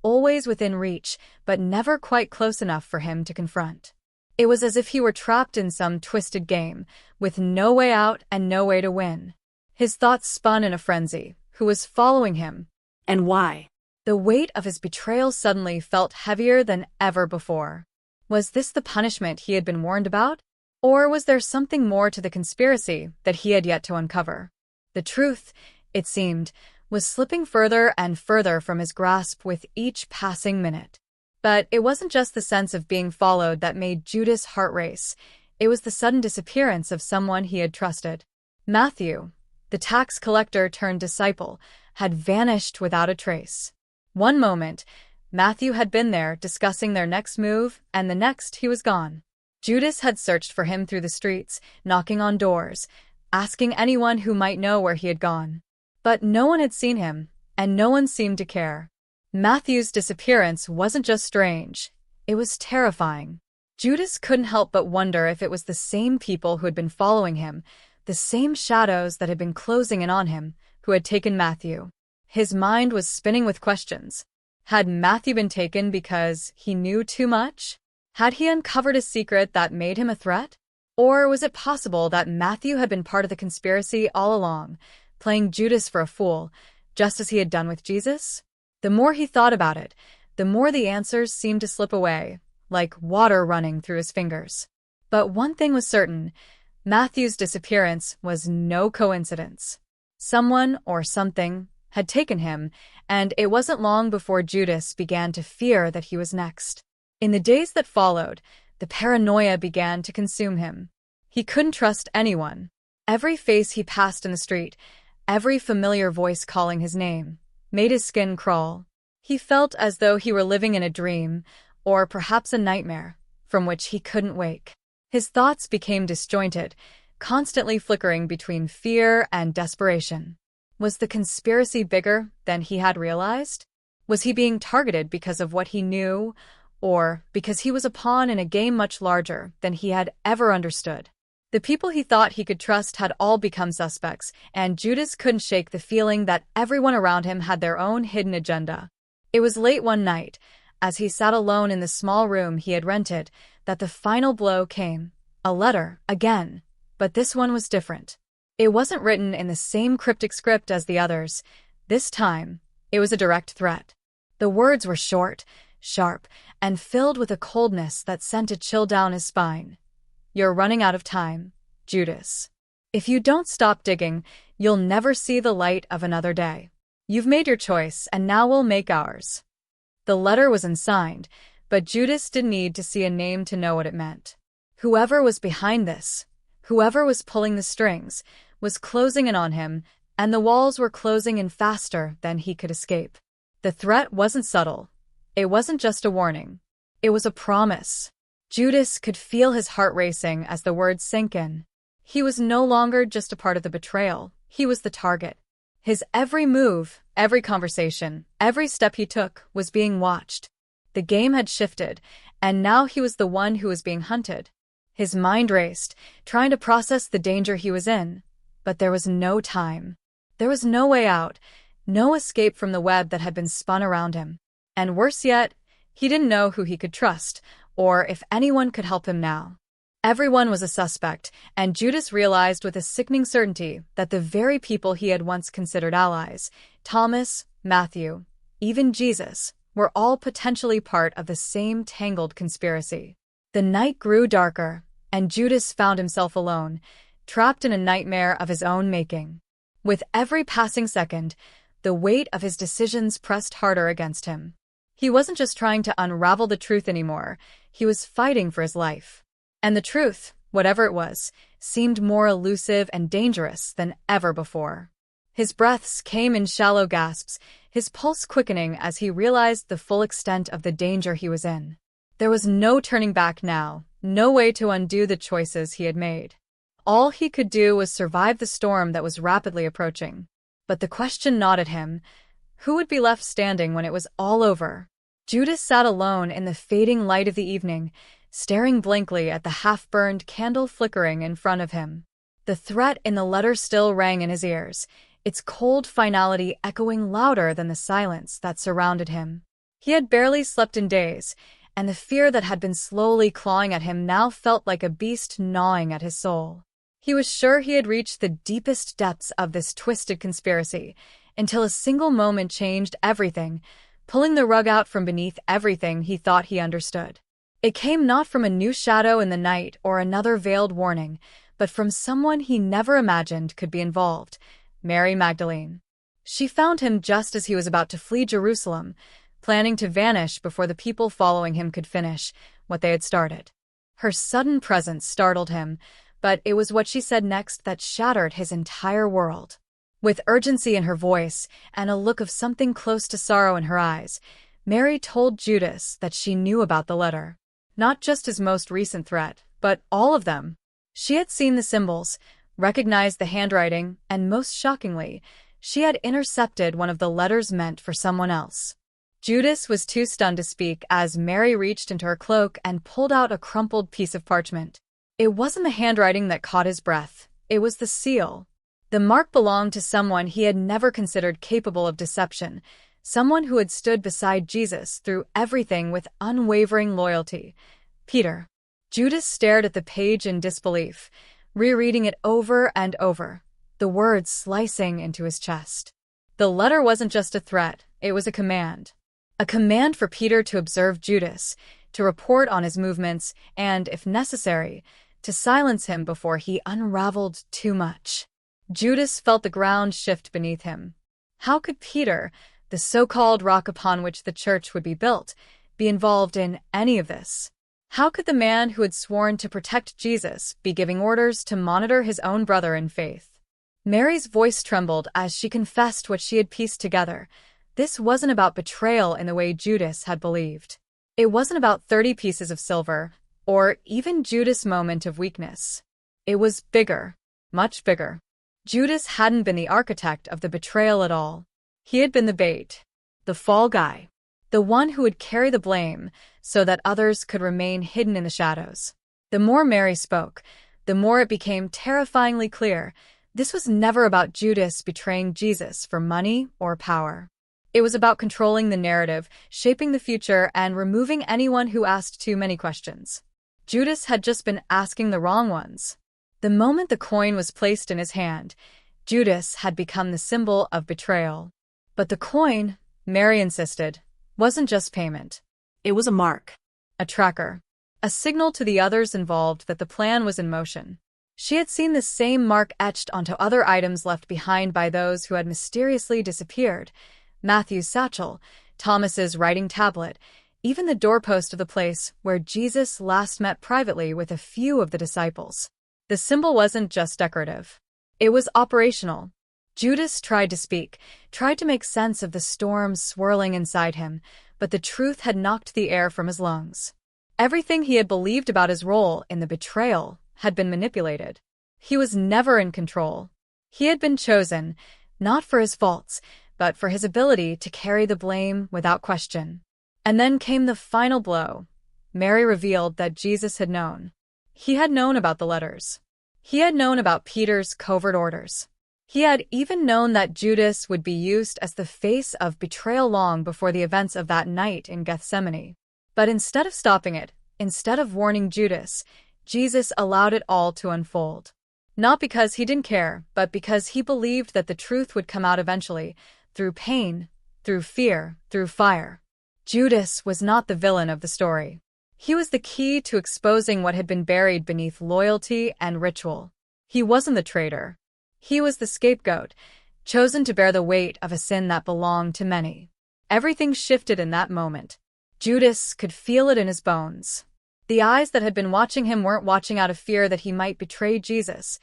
always within reach, but never quite close enough for him to confront. It was as if he were trapped in some twisted game, with no way out and no way to win. His thoughts spun in a frenzy. Who was following him? And why? The weight of his betrayal suddenly felt heavier than ever before. Was this the punishment he had been warned about? Or was there something more to the conspiracy that he had yet to uncover? The truth, it seemed, was slipping further and further from his grasp with each passing minute. But it wasn't just the sense of being followed that made Judas' heart race. It was the sudden disappearance of someone he had trusted. Matthew, the tax collector turned disciple, had vanished without a trace. One moment, Matthew had been there discussing their next move, and the next he was gone. Judas had searched for him through the streets, knocking on doors, asking anyone who might know where he had gone. But no one had seen him, and no one seemed to care. Matthew's disappearance wasn't just strange, it was terrifying. Judas couldn't help but wonder if it was the same people who had been following him, the same shadows that had been closing in on him, who had taken Matthew. His mind was spinning with questions. Had Matthew been taken because he knew too much? Had he uncovered a secret that made him a threat? Or was it possible that Matthew had been part of the conspiracy all along, playing Judas for a fool, just as he had done with Jesus? The more he thought about it, the more the answers seemed to slip away, like water running through his fingers. But one thing was certain: Matthew's disappearance was no coincidence. Someone or something had taken him, and it wasn't long before Judas began to fear that he was next. In the days that followed, the paranoia began to consume him. He couldn't trust anyone. Every face he passed in the street, every familiar voice calling his name, made his skin crawl. He felt as though he were living in a dream, or perhaps a nightmare, from which he couldn't wake. His thoughts became disjointed, constantly flickering between fear and desperation. Was the conspiracy bigger than he had realized? Was he being targeted because of what he knew, or because he was a pawn in a game much larger than he had ever understood? The people he thought he could trust had all become suspects, and Judas couldn't shake the feeling that everyone around him had their own hidden agenda. It was late one night, as he sat alone in the small room he had rented, that the final blow came. A letter, again, but this one was different. It wasn't written in the same cryptic script as the others. This time, it was a direct threat. The words were short, sharp, and filled with a coldness that sent a chill down his spine. "You're running out of time, Judas. If you don't stop digging, you'll never see the light of another day. You've made your choice, and now we'll make ours." The letter was unsigned, but Judas didn't need to see a name to know what it meant. Whoever was behind this, whoever was pulling the strings, was closing in on him, and the walls were closing in faster than he could escape. The threat wasn't subtle. It wasn't just a warning. It was a promise. Judas could feel his heart racing as the words sank in. He was no longer just a part of the betrayal. He was the target. His every move, every conversation, every step he took was being watched. The game had shifted, and now he was the one who was being hunted. His mind raced, trying to process the danger he was in. But there was no time. There was no way out, no escape from the web that had been spun around him. And worse yet, he didn't know who he could trust, or if anyone could help him now. Everyone was a suspect, and Judas realized with a sickening certainty that the very people he had once considered allies, Thomas, Matthew, even Jesus, were all potentially part of the same tangled conspiracy. The night grew darker, and Judas found himself alone, trapped in a nightmare of his own making. With every passing second, the weight of his decisions pressed harder against him. He wasn't just trying to unravel the truth anymore, he was fighting for his life. And the truth, whatever it was, seemed more elusive and dangerous than ever before. His breaths came in shallow gasps, his pulse quickening as he realized the full extent of the danger he was in. There was no turning back now, no way to undo the choices he had made. All he could do was survive the storm that was rapidly approaching. But the question gnawed at him: who would be left standing when it was all over? Judas sat alone in the fading light of the evening, staring blankly at the half-burned candle flickering in front of him. The threat in the letter still rang in his ears, its cold finality echoing louder than the silence that surrounded him. He had barely slept in days, and the fear that had been slowly clawing at him now felt like a beast gnawing at his soul. He was sure he had reached the deepest depths of this twisted conspiracy, until a single moment changed everything, pulling the rug out from beneath everything he thought he understood. It came not from a new shadow in the night or another veiled warning, but from someone he never imagined could be involved: Mary Magdalene. She found him just as he was about to flee Jerusalem, planning to vanish before the people following him could finish what they had started. Her sudden presence startled him, but it was what she said next that shattered his entire world. With urgency in her voice and a look of something close to sorrow in her eyes, Mary told Judas that she knew about the letter. Not just his most recent threat, but all of them. She had seen the symbols, recognized the handwriting, and most shockingly, she had intercepted one of the letters meant for someone else. Judas was too stunned to speak as Mary reached into her cloak and pulled out a crumpled piece of parchment. It wasn't the handwriting that caught his breath, it was the seal. The mark belonged to someone he had never considered capable of deception, someone who had stood beside Jesus through everything with unwavering loyalty. Peter. Judas stared at the page in disbelief, rereading it over and over, the words slicing into his chest. The letter wasn't just a threat, it was a command. A command for Peter to observe Judas, to report on his movements, and, if necessary, to silence him before he unraveled too much. Judas felt the ground shift beneath him. How could Peter, the so-called rock upon which the church would be built, be involved in any of this? How could the man who had sworn to protect Jesus be giving orders to monitor his own brother in faith? Mary's voice trembled as she confessed what she had pieced together. This wasn't about betrayal in the way Judas had believed. It wasn't about 30 pieces of silver, or even Judas' moment of weakness. It was bigger, much bigger. Judas hadn't been the architect of the betrayal at all. He had been the bait, the fall guy, the one who would carry the blame so that others could remain hidden in the shadows. The more Mary spoke, the more it became terrifyingly clear this was never about Judas betraying Jesus for money or power. It was about controlling the narrative, shaping the future, and removing anyone who asked too many questions. Judas had just been asking the wrong ones. The moment the coin was placed in his hand, Judas had become the symbol of betrayal. But the coin, Mary insisted, wasn't just payment. It was a mark. A tracker. A signal to the others involved that the plan was in motion. She had seen the same mark etched onto other items left behind by those who had mysteriously disappeared. Matthew's satchel, Thomas's writing tablet, even the doorpost of the place where Jesus last met privately with a few of the disciples. The symbol wasn't just decorative. It was operational. Judas tried to speak, tried to make sense of the storm swirling inside him, but the truth had knocked the air from his lungs. Everything he had believed about his role in the betrayal had been manipulated. He was never in control. He had been chosen, not for his faults, but for his ability to carry the blame without question. And then came the final blow. Mary revealed that Jesus had known. He had known about the letters. He had known about Peter's covert orders. He had even known that Judas would be used as the face of betrayal long before the events of that night in Gethsemane. But instead of stopping it, instead of warning Judas, Jesus allowed it all to unfold. Not because he didn't care, but because he believed that the truth would come out eventually, through pain, through fear, through fire. Judas was not the villain of the story. He was the key to exposing what had been buried beneath loyalty and ritual. He wasn't the traitor. He was the scapegoat, chosen to bear the weight of a sin that belonged to many. Everything shifted in that moment. Judas could feel it in his bones. The eyes that had been watching him weren't watching out of fear that he might betray Jesus.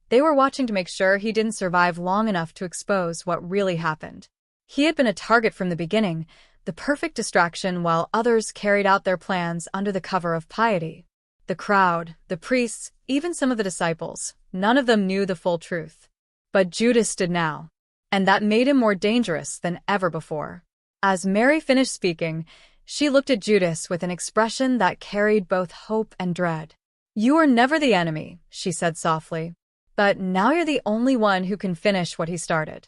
They were watching to make sure he didn't survive long enough to expose what really happened. He had been a target from the beginning, the perfect distraction while others carried out their plans under the cover of piety. The crowd, the priests, even some of the disciples, none of them knew the full truth. But Judas did now. And that made him more dangerous than ever before. As Mary finished speaking, she looked at Judas with an expression that carried both hope and dread. "You were never the enemy," she said softly. "But now you're the only one who can finish what he started."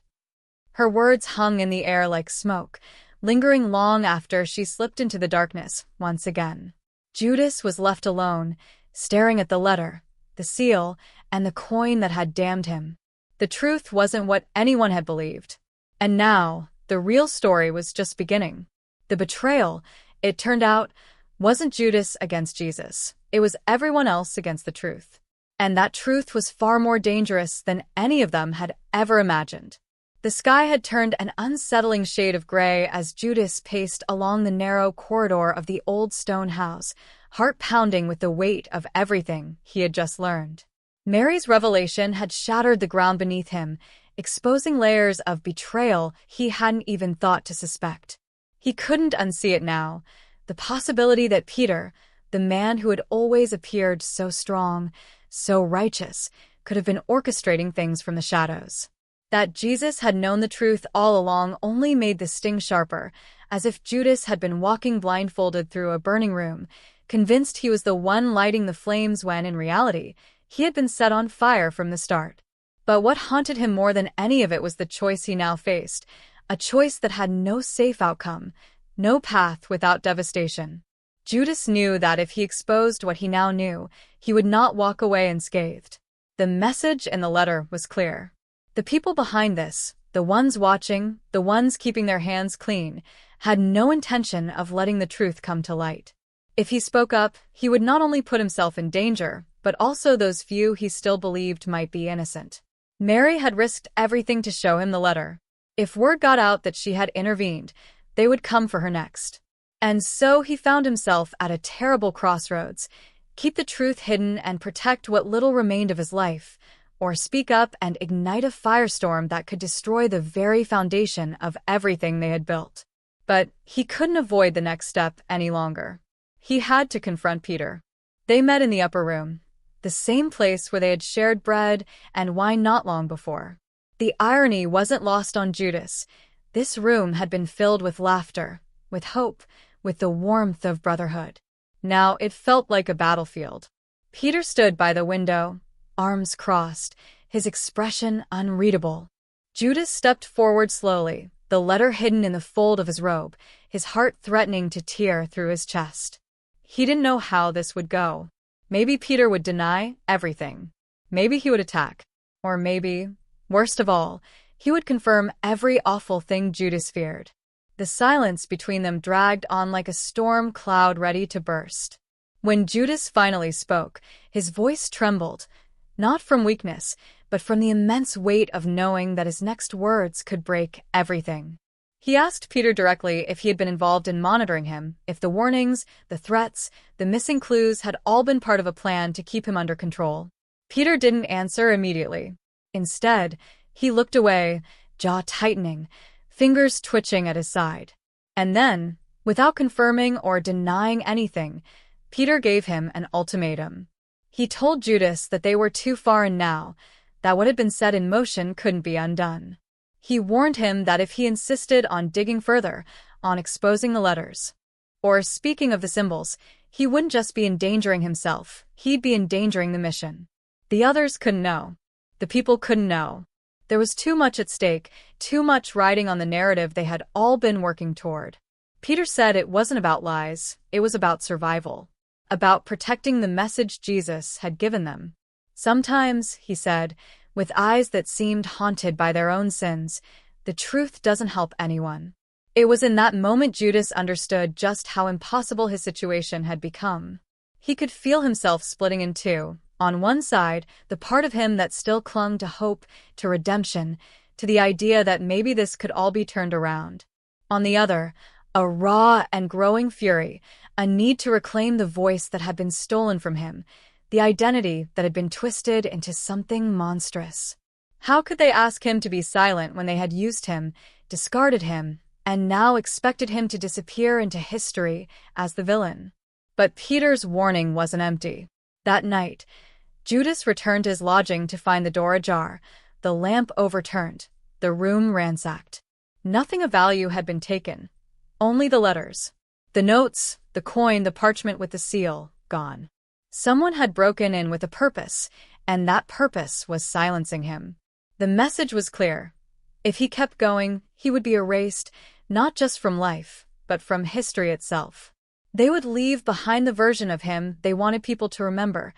Her words hung in the air like smoke, lingering long after she slipped into the darkness once again. Judas was left alone, staring at the letter, the seal, and the coin that had damned him. The truth wasn't what anyone had believed. And now, the real story was just beginning. The betrayal, it turned out, wasn't Judas against Jesus. It was everyone else against the truth. And that truth was far more dangerous than any of them had ever imagined. The sky had turned an unsettling shade of gray as Judas paced along the narrow corridor of the old stone house, heart pounding with the weight of everything he had just learned. Mary's revelation had shattered the ground beneath him, exposing layers of betrayal he hadn't even thought to suspect. He couldn't unsee it now, the possibility that Peter, the man who had always appeared so strong, so righteous, could have been orchestrating things from the shadows. That Jesus had known the truth all along only made the sting sharper, as if Judas had been walking blindfolded through a burning room, convinced he was the one lighting the flames when, in reality, he had been set on fire from the start. But what haunted him more than any of it was the choice he now faced, a choice that had no safe outcome, no path without devastation. Judas knew that if he exposed what he now knew, he would not walk away unscathed. The message in the letter was clear. The people behind this, the ones watching, the ones keeping their hands clean, had no intention of letting the truth come to light. If he spoke up, he would not only put himself in danger, but also those few he still believed might be innocent. Mary had risked everything to show him the letter. If word got out that she had intervened, they would come for her next. And so he found himself at a terrible crossroads: keep the truth hidden and protect what little remained of his life, or speak up and ignite a firestorm that could destroy the very foundation of everything they had built. But he couldn't avoid the next step any longer. He had to confront Peter. They met in the upper room, the same place where they had shared bread and wine not long before. The irony wasn't lost on Judas. This room had been filled with laughter, with hope, with the warmth of brotherhood. Now it felt like a battlefield. Peter stood by the window, arms crossed, his expression unreadable. Judas stepped forward slowly, the letter hidden in the fold of his robe, his heart threatening to tear through his chest. He didn't know how this would go. Maybe Peter would deny everything. Maybe he would attack. Or maybe, worst of all, he would confirm every awful thing Judas feared. The silence between them dragged on like a storm cloud ready to burst. When Judas finally spoke, his voice trembled, not from weakness, but from the immense weight of knowing that his next words could break everything. He asked Peter directly if he had been involved in monitoring him, if the warnings, the threats, the missing clues had all been part of a plan to keep him under control. Peter didn't answer immediately. Instead, he looked away, jaw tightening, fingers twitching at his side. And then, without confirming or denying anything, Peter gave him an ultimatum. He told Judas that they were too far in now, that what had been set in motion couldn't be undone. He warned him that if he insisted on digging further, on exposing the letters, or speaking of the symbols, he wouldn't just be endangering himself, he'd be endangering the mission. The others couldn't know. The people couldn't know. There was too much at stake, too much riding on the narrative they had all been working toward. Peter said it wasn't about lies, it was about survival, about protecting the message Jesus had given them. Sometimes, he said, with eyes that seemed haunted by their own sins, the truth doesn't help anyone. It was in that moment Judas understood just how impossible his situation had become. He could feel himself splitting in two. On one side, the part of him that still clung to hope, to redemption, to the idea that maybe this could all be turned around. On the other, a raw and growing fury, a need to reclaim the voice that had been stolen from him, the identity that had been twisted into something monstrous. How could they ask him to be silent when they had used him, discarded him, and now expected him to disappear into history as the villain? But Peter's warning wasn't empty. That night, Judas returned to his lodging to find the door ajar, the lamp overturned, the room ransacked. Nothing of value had been taken, only the letters. The notes, the coin, the parchment with the seal, gone. Someone had broken in with a purpose, and that purpose was silencing him. The message was clear. If he kept going, he would be erased, not just from life, but from history itself. They would leave behind the version of him they wanted people to remember,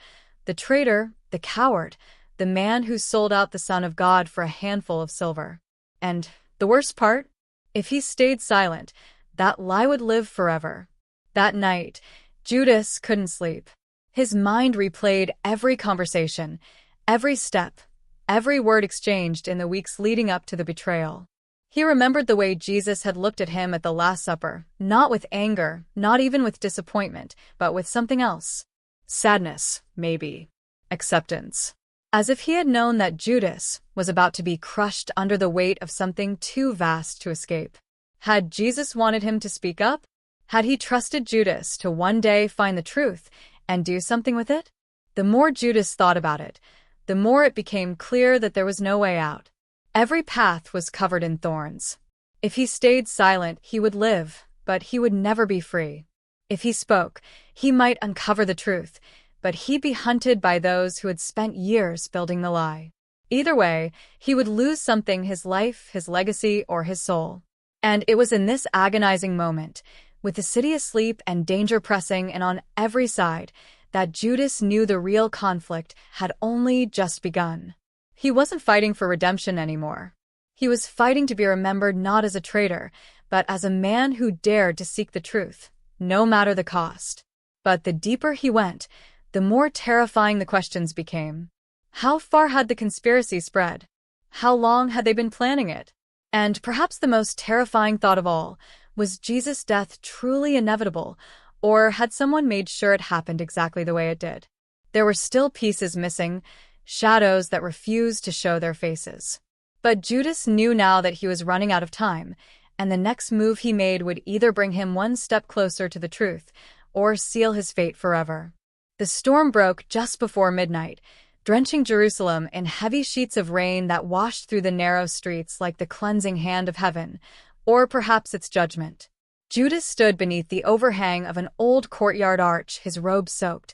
the traitor, the coward, the man who sold out the Son of God for a handful of silver. And the worst part? If he stayed silent, that lie would live forever. That night, Judas couldn't sleep. His mind replayed every conversation, every step, every word exchanged in the weeks leading up to the betrayal. He remembered the way Jesus had looked at him at the Last Supper, not with anger, not even with disappointment, but with something else. Sadness, maybe. Acceptance. As if he had known that Judas was about to be crushed under the weight of something too vast to escape. Had Jesus wanted him to speak up? Had he trusted Judas to one day find the truth and do something with it? The more Judas thought about it, the more it became clear that there was no way out. Every path was covered in thorns. If he stayed silent, he would live, but he would never be free. If he spoke, he might uncover the truth, but he'd be hunted by those who had spent years building the lie. Either way, he would lose something: his life, his legacy, or his soul. And it was in this agonizing moment, with the city asleep and danger pressing in on every side, that Judas knew the real conflict had only just begun. He wasn't fighting for redemption anymore. He was fighting to be remembered not as a traitor, but as a man who dared to seek the truth, no matter the cost. But the deeper he went, the more terrifying the questions became. How far had the conspiracy spread? How long had they been planning it? And perhaps the most terrifying thought of all, was Jesus' death truly inevitable, or had someone made sure it happened exactly the way it did? There were still pieces missing, shadows that refused to show their faces. But Judas knew now that he was running out of time, and the next move he made would either bring him one step closer to the truth, or seal his fate forever. The storm broke just before midnight, drenching Jerusalem in heavy sheets of rain that washed through the narrow streets like the cleansing hand of heaven, or perhaps its judgment. Judas stood beneath the overhang of an old courtyard arch, his robe soaked,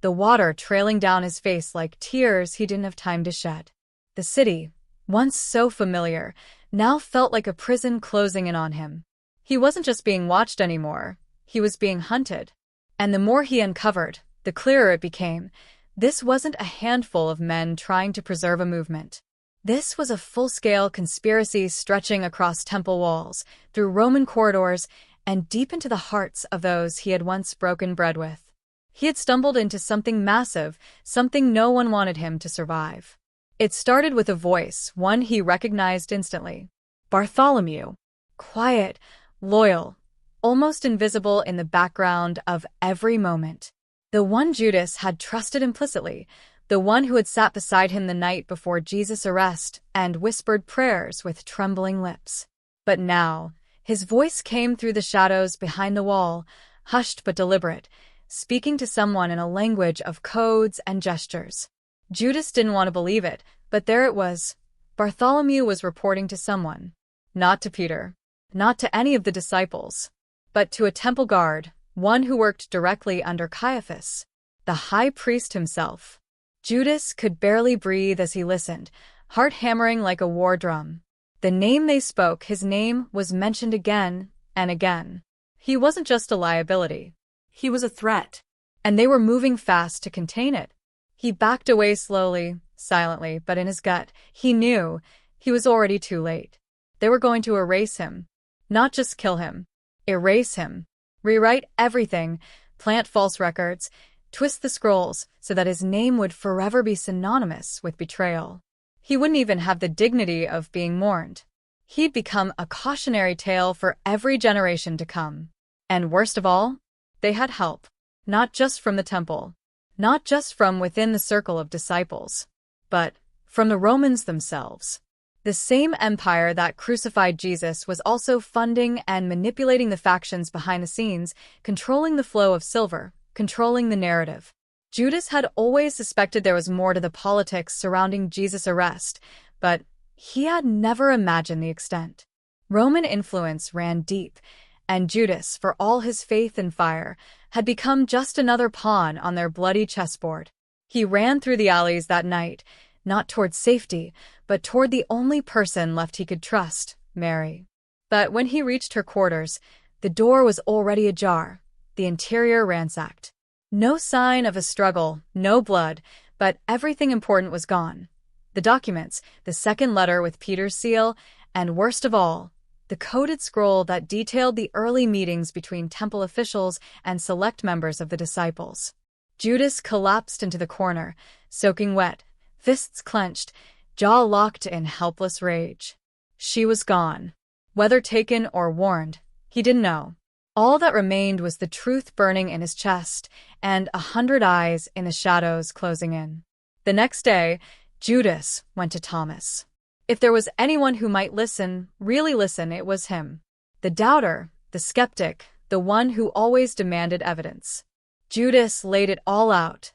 the water trailing down his face like tears he didn't have time to shed. The city, once so familiar, now felt like a prison closing in on him. He wasn't just being watched anymore, he was being hunted. And the more he uncovered, the clearer it became. This wasn't a handful of men trying to preserve a movement. This was a full-scale conspiracy stretching across temple walls, through Roman corridors, and deep into the hearts of those he had once broken bread with. He had stumbled into something massive, something no one wanted him to survive. It started with a voice, one he recognized instantly. Bartholomew. Quiet, loyal, almost invisible in the background of every moment. The one Judas had trusted implicitly, the one who had sat beside him the night before Jesus' arrest and whispered prayers with trembling lips. But now, his voice came through the shadows behind the wall, hushed but deliberate, speaking to someone in a language of codes and gestures. Judas didn't want to believe it, but there it was. Bartholomew was reporting to someone. Not to Peter, not to any of the disciples, but to a temple guard, one who worked directly under Caiaphas, the high priest himself. Judas could barely breathe as he listened, heart hammering like a war drum. The name they spoke, his name, was mentioned again and again. He wasn't just a liability. He was a threat, and they were moving fast to contain it. He backed away slowly, silently, but in his gut, he knew he was already too late. They were going to erase him. Not just kill him. Erase him. Rewrite everything, plant false records, twist the scrolls so that his name would forever be synonymous with betrayal. He wouldn't even have the dignity of being mourned. He'd become a cautionary tale for every generation to come. And worst of all, they had help. Not just from the temple. Not just from within the circle of disciples, but from the Romans themselves. The same empire that crucified Jesus was also funding and manipulating the factions behind the scenes, controlling the flow of silver, controlling the narrative. Judas had always suspected there was more to the politics surrounding Jesus' arrest, but he had never imagined the extent. Roman influence ran deep, and Judas, for all his faith and fire, had become just another pawn on their bloody chessboard. He ran through the alleys that night, not toward safety, but toward the only person left he could trust, Mary. But when he reached her quarters, the door was already ajar, the interior ransacked. No sign of a struggle, no blood, but everything important was gone. The documents, the second letter with Peter's seal, and worst of all, the coded scroll that detailed the early meetings between temple officials and select members of the disciples. Judas collapsed into the corner, soaking wet, fists clenched, jaw locked in helpless rage. She was gone. Whether taken or warned, he didn't know. All that remained was the truth burning in his chest and 100 eyes in the shadows closing in. The next day, Judas went to Thomas. If there was anyone who might listen, really listen, it was him. The doubter, the skeptic, the one who always demanded evidence. Judas laid it all out.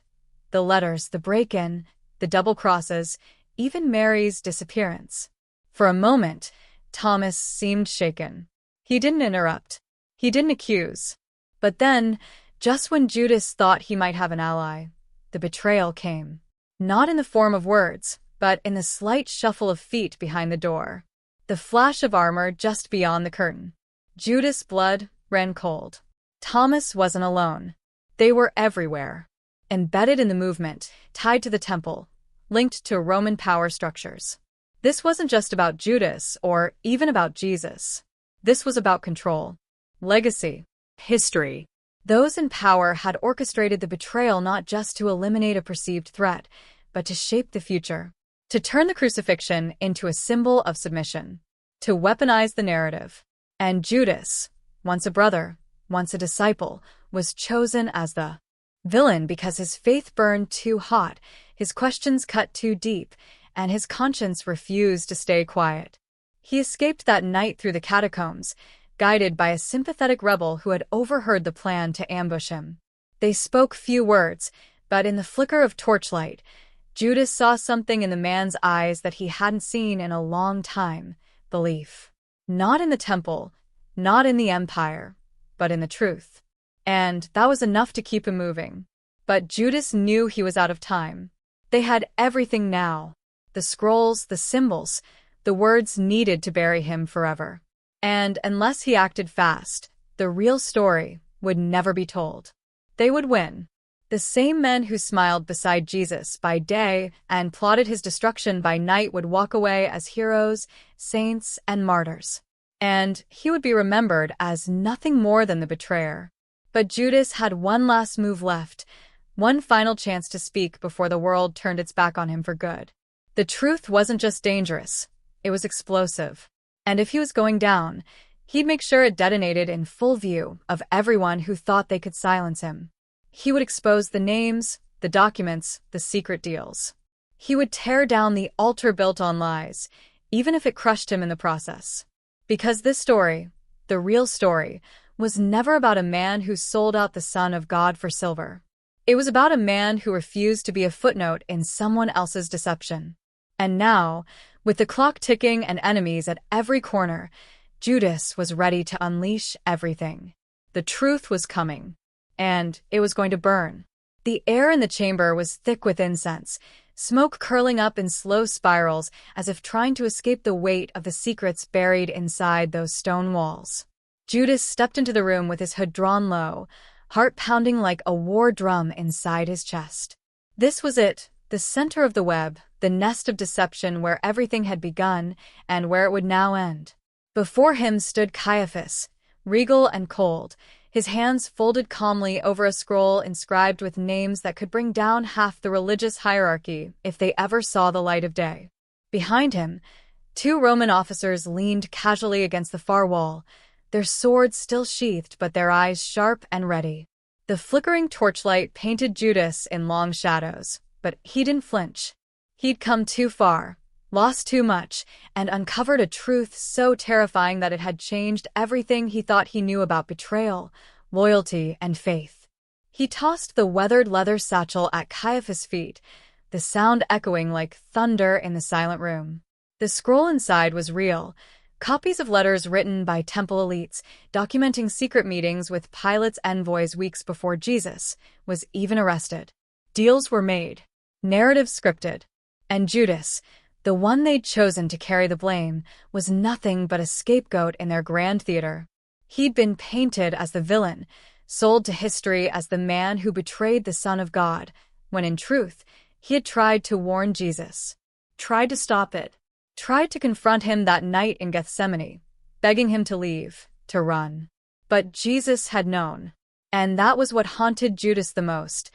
The letters, the break-in, the double crosses, even Mary's disappearance. For a moment, Thomas seemed shaken. He didn't interrupt. He didn't accuse. But then, just when Judas thought he might have an ally, the betrayal came. Not in the form of words, but in the slight shuffle of feet behind the door. The flash of armor just beyond the curtain. Judas' blood ran cold. Thomas wasn't alone. They were everywhere. Embedded in the movement, tied to the temple, linked to Roman power structures. This wasn't just about Judas or even about Jesus. This was about control, legacy, history. Those in power had orchestrated the betrayal not just to eliminate a perceived threat, but to shape the future, to turn the crucifixion into a symbol of submission, to weaponize the narrative. And Judas, once a brother, once a disciple, was chosen as the villain because his faith burned too hot, his questions cut too deep, and his conscience refused to stay quiet. He escaped that night through the catacombs, guided by a sympathetic rebel who had overheard the plan to ambush him. They spoke few words, but in the flicker of torchlight, Judas saw something in the man's eyes that he hadn't seen in a long time: belief. Not in the temple, not in the empire, but in the truth. And that was enough to keep him moving. But Judas knew he was out of time. They had everything now: the scrolls, the symbols, the words needed to bury him forever. And unless he acted fast, the real story would never be told. They would win. The same men who smiled beside Jesus by day and plotted his destruction by night would walk away as heroes, saints, and martyrs. And he would be remembered as nothing more than the betrayer. But Judas had one last move left, one final chance to speak before the world turned its back on him for good. The truth wasn't just dangerous, it was explosive. And if he was going down, he'd make sure it detonated in full view of everyone who thought they could silence him. He would expose the names, the documents, the secret deals. He would tear down the altar built on lies, even if it crushed him in the process. Because this story, the real story, was never about a man who sold out the Son of God for silver. It was about a man who refused to be a footnote in someone else's deception. And now, with the clock ticking and enemies at every corner, Judas was ready to unleash everything. The truth was coming, and it was going to burn. The air in the chamber was thick with incense, smoke curling up in slow spirals as if trying to escape the weight of the secrets buried inside those stone walls. Judas stepped into the room with his hood drawn low, heart pounding like a war drum inside his chest. This was it, the center of the web, the nest of deception where everything had begun and where it would now end. Before him stood Caiaphas, regal and cold, his hands folded calmly over a scroll inscribed with names that could bring down half the religious hierarchy if they ever saw the light of day. Behind him, two Roman officers leaned casually against the far wall, their swords still sheathed but their eyes sharp and ready. The flickering torchlight painted Judas in long shadows, but he didn't flinch. He'd come too far, lost too much, and uncovered a truth so terrifying that it had changed everything he thought he knew about betrayal, loyalty, and faith. He tossed the weathered leather satchel at Caiaphas' feet, the sound echoing like thunder in the silent room. The scroll inside was real, copies of letters written by temple elites, documenting secret meetings with Pilate's envoys weeks before Jesus was even arrested. Deals were made, narratives scripted, and Judas, the one they'd chosen to carry the blame, was nothing but a scapegoat in their grand theater. He'd been painted as the villain, sold to history as the man who betrayed the Son of God, when in truth, he had tried to warn Jesus, tried to stop it, tried to confront him that night in Gethsemane, begging him to leave, to run. But Jesus had known. And that was what haunted Judas the most.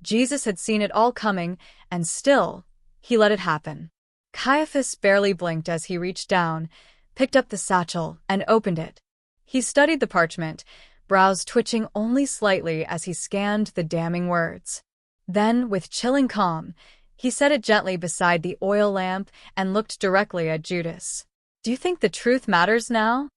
Jesus had seen it all coming, and still, he let it happen. Caiaphas barely blinked as he reached down, picked up the satchel, and opened it. He studied the parchment, brows twitching only slightly as he scanned the damning words. Then, with chilling calm, he set it gently beside the oil lamp and looked directly at Judas. "Do you think the truth matters now?"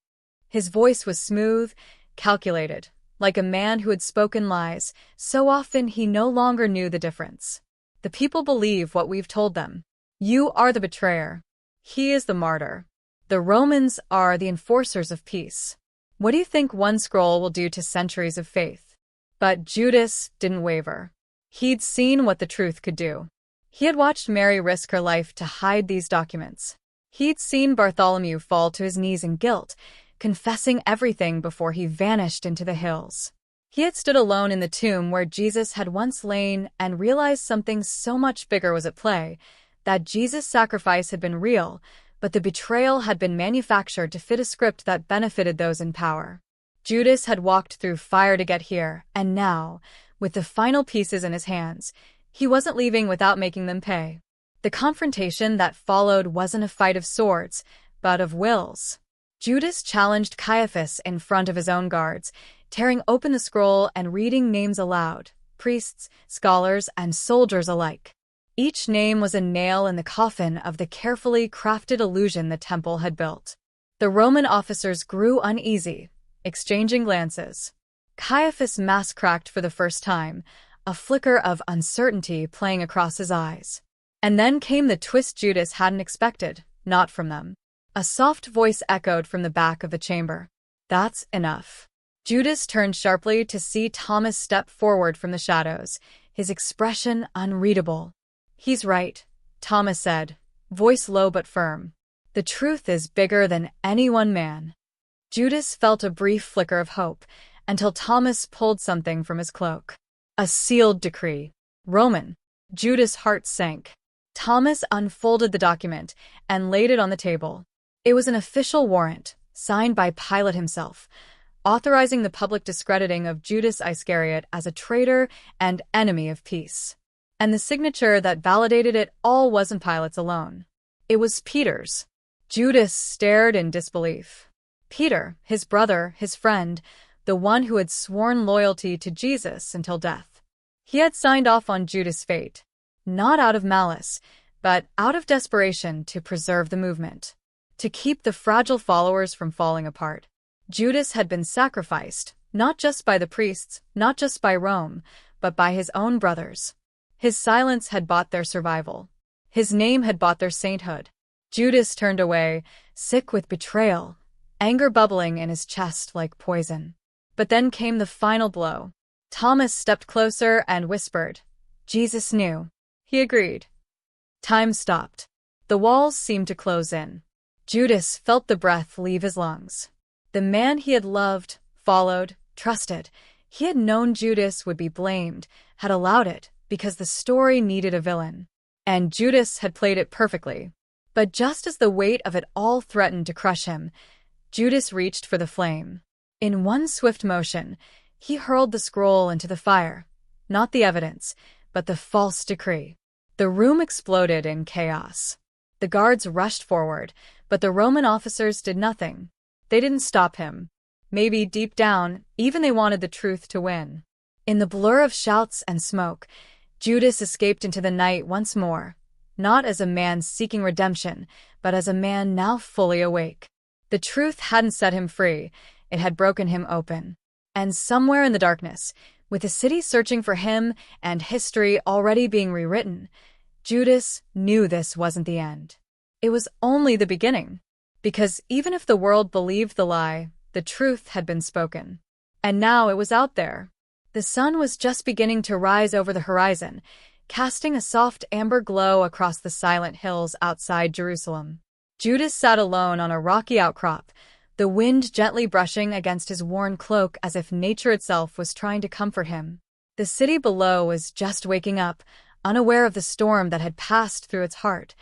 His voice was smooth, calculated, like a man who had spoken lies so often he no longer knew the difference. "The people believe what we've told them. You are the betrayer. He is the martyr. The Romans are the enforcers of peace. What do you think one scroll will do to centuries of faith?" But Judas didn't waver. He'd seen what the truth could do. He had watched Mary risk her life to hide these documents. He'd seen Bartholomew fall to his knees in guilt, confessing everything before he vanished into the hills. He had stood alone in the tomb where Jesus had once lain and realized something so much bigger was at play, that Jesus' sacrifice had been real, but the betrayal had been manufactured to fit a script that benefited those in power. Judas had walked through fire to get here, and now, with the final pieces in his hands, he wasn't leaving without making them pay. The confrontation that followed wasn't a fight of swords, but of wills. Judas challenged Caiaphas in front of his own guards, tearing open the scroll and reading names aloud, priests, scholars, and soldiers alike. Each name was a nail in the coffin of the carefully crafted illusion the temple had built. The Roman officers grew uneasy, exchanging glances. Caiaphas' mask cracked for the first time, a flicker of uncertainty playing across his eyes. And then came the twist Judas hadn't expected, not from them. A soft voice echoed from the back of the chamber. "That's enough." Judas turned sharply to see Thomas step forward from the shadows, his expression unreadable. "He's right," Thomas said, voice low but firm. "The truth is bigger than any one man." Judas felt a brief flicker of hope, until Thomas pulled something from his cloak. A sealed decree. Roman. Judas' heart sank. Thomas unfolded the document and laid it on the table. It was an official warrant, signed by Pilate himself, authorizing the public discrediting of Judas Iscariot as a traitor and enemy of peace. And the signature that validated it all wasn't Pilate's alone. It was Peter's. Judas stared in disbelief. Peter, his brother, his friend, the one who had sworn loyalty to Jesus until death. He had signed off on Judas' fate, not out of malice, but out of desperation to preserve the movement, to keep the fragile followers from falling apart. Judas had been sacrificed, not just by the priests, not just by Rome, but by his own brothers. His silence had bought their survival. His name had bought their sainthood. Judas turned away, sick with betrayal, anger bubbling in his chest like poison. But then came the final blow. Thomas stepped closer and whispered, "Jesus knew." He agreed. Time stopped. The walls seemed to close in. Judas felt the breath leave his lungs. The man he had loved, followed, trusted, he had known Judas would be blamed, had allowed it, because the story needed a villain. And Judas had played it perfectly. But just as the weight of it all threatened to crush him, Judas reached for the flame. In one swift motion, he hurled the scroll into the fire, not the evidence, but the false decree. The room exploded in chaos. The guards rushed forward, but the Roman officers did nothing. They didn't stop him. Maybe deep down, even they wanted the truth to win. In the blur of shouts and smoke, Judas escaped into the night once more, not as a man seeking redemption, but as a man now fully awake. The truth hadn't set him free, it had broken him open. And somewhere in the darkness, with the city searching for him and history already being rewritten, Judas knew this wasn't the end. It was only the beginning. Because even if the world believed the lie, the truth had been spoken. And now it was out there. The sun was just beginning to rise over the horizon, casting a soft amber glow across the silent hills outside Jerusalem. Judas sat alone on a rocky outcrop, the wind gently brushing against his worn cloak as if nature itself was trying to comfort him. The city below was just waking up, unaware of the storm that had passed through its heart,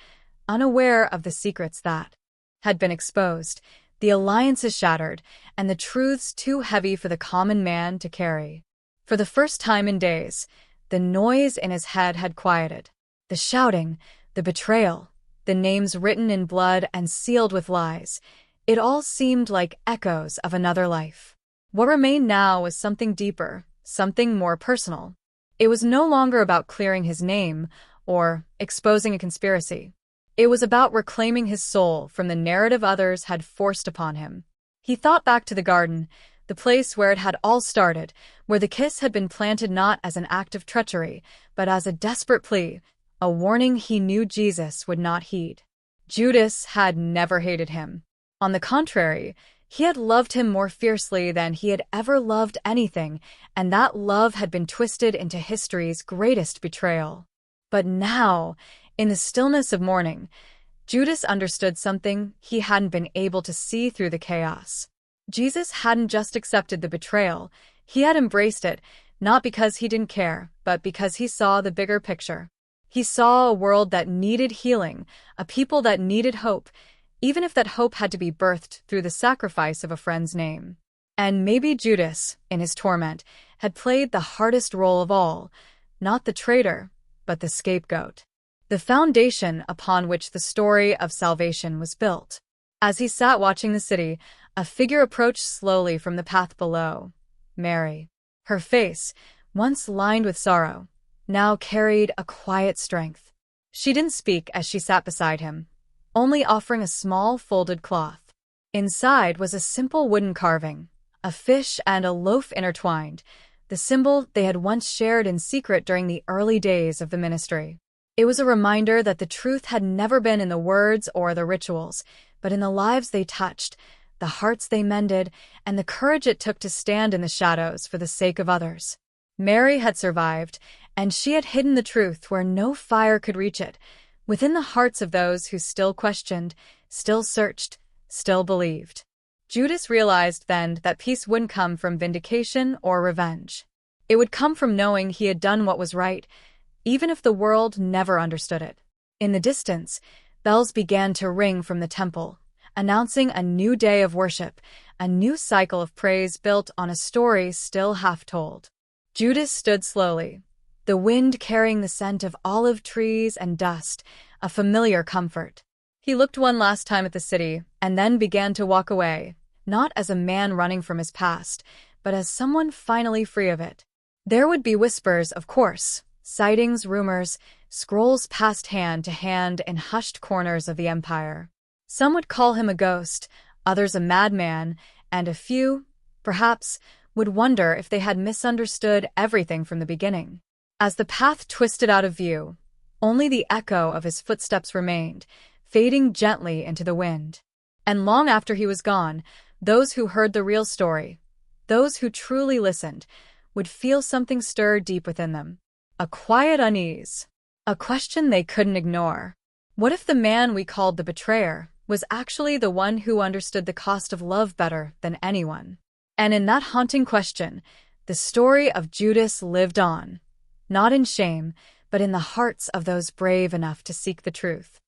unaware of the secrets that had been exposed, the alliances shattered, and the truths too heavy for the common man to carry. For the first time in days, the noise in his head had quieted. The shouting, the betrayal, the names written in blood and sealed with lies, it all seemed like echoes of another life. What remained now was something deeper, something more personal. It was no longer about clearing his name or exposing a conspiracy. It was about reclaiming his soul from the narrative others had forced upon him. He thought back to the garden, the place where it had all started, where the kiss had been planted not as an act of treachery, but as a desperate plea, a warning he knew Jesus would not heed. Judas had never hated him. On the contrary, he had loved him more fiercely than he had ever loved anything, and that love had been twisted into history's greatest betrayal. But now, in the stillness of morning, Judas understood something he hadn't been able to see through the chaos. Jesus hadn't just accepted the betrayal, he had embraced it, not because he didn't care, but because he saw the bigger picture. He saw a world that needed healing, a people that needed hope, even if that hope had to be birthed through the sacrifice of a friend's name. And maybe Judas, in his torment, had played the hardest role of all, not the traitor, but the scapegoat. The foundation upon which the story of salvation was built. As he sat watching the city, a figure approached slowly from the path below. Mary. Her face, once lined with sorrow, now carried a quiet strength. She didn't speak as she sat beside him, only offering a small folded cloth. Inside was a simple wooden carving, a fish and a loaf intertwined, the symbol they had once shared in secret during the early days of the ministry. It was a reminder that the truth had never been in the words or the rituals, but in the lives they touched, the hearts they mended, and the courage it took to stand in the shadows for the sake of others. Mary had survived, and she had hidden the truth where no fire could reach it, within the hearts of those who still questioned, still searched, still believed. Judas realized then that peace wouldn't come from vindication or revenge. It would come from knowing he had done what was right, even if the world never understood it. In the distance, bells began to ring from the temple, announcing a new day of worship, a new cycle of praise built on a story still half told. Judas stood slowly, the wind carrying the scent of olive trees and dust, a familiar comfort. He looked one last time at the city and then began to walk away, not as a man running from his past, but as someone finally free of it. There would be whispers, of course, sightings, rumors, scrolls passed hand to hand in hushed corners of the empire. Some would call him a ghost, others a madman, and a few, perhaps, would wonder if they had misunderstood everything from the beginning. As the path twisted out of view, only the echo of his footsteps remained, fading gently into the wind. And long after he was gone, those who heard the real story, those who truly listened, would feel something stir deep within them. A quiet unease. A question they couldn't ignore. What if the man we called the betrayer was actually the one who understood the cost of love better than anyone? And in that haunting question, the story of Judas lived on, not in shame, but in the hearts of those brave enough to seek the truth.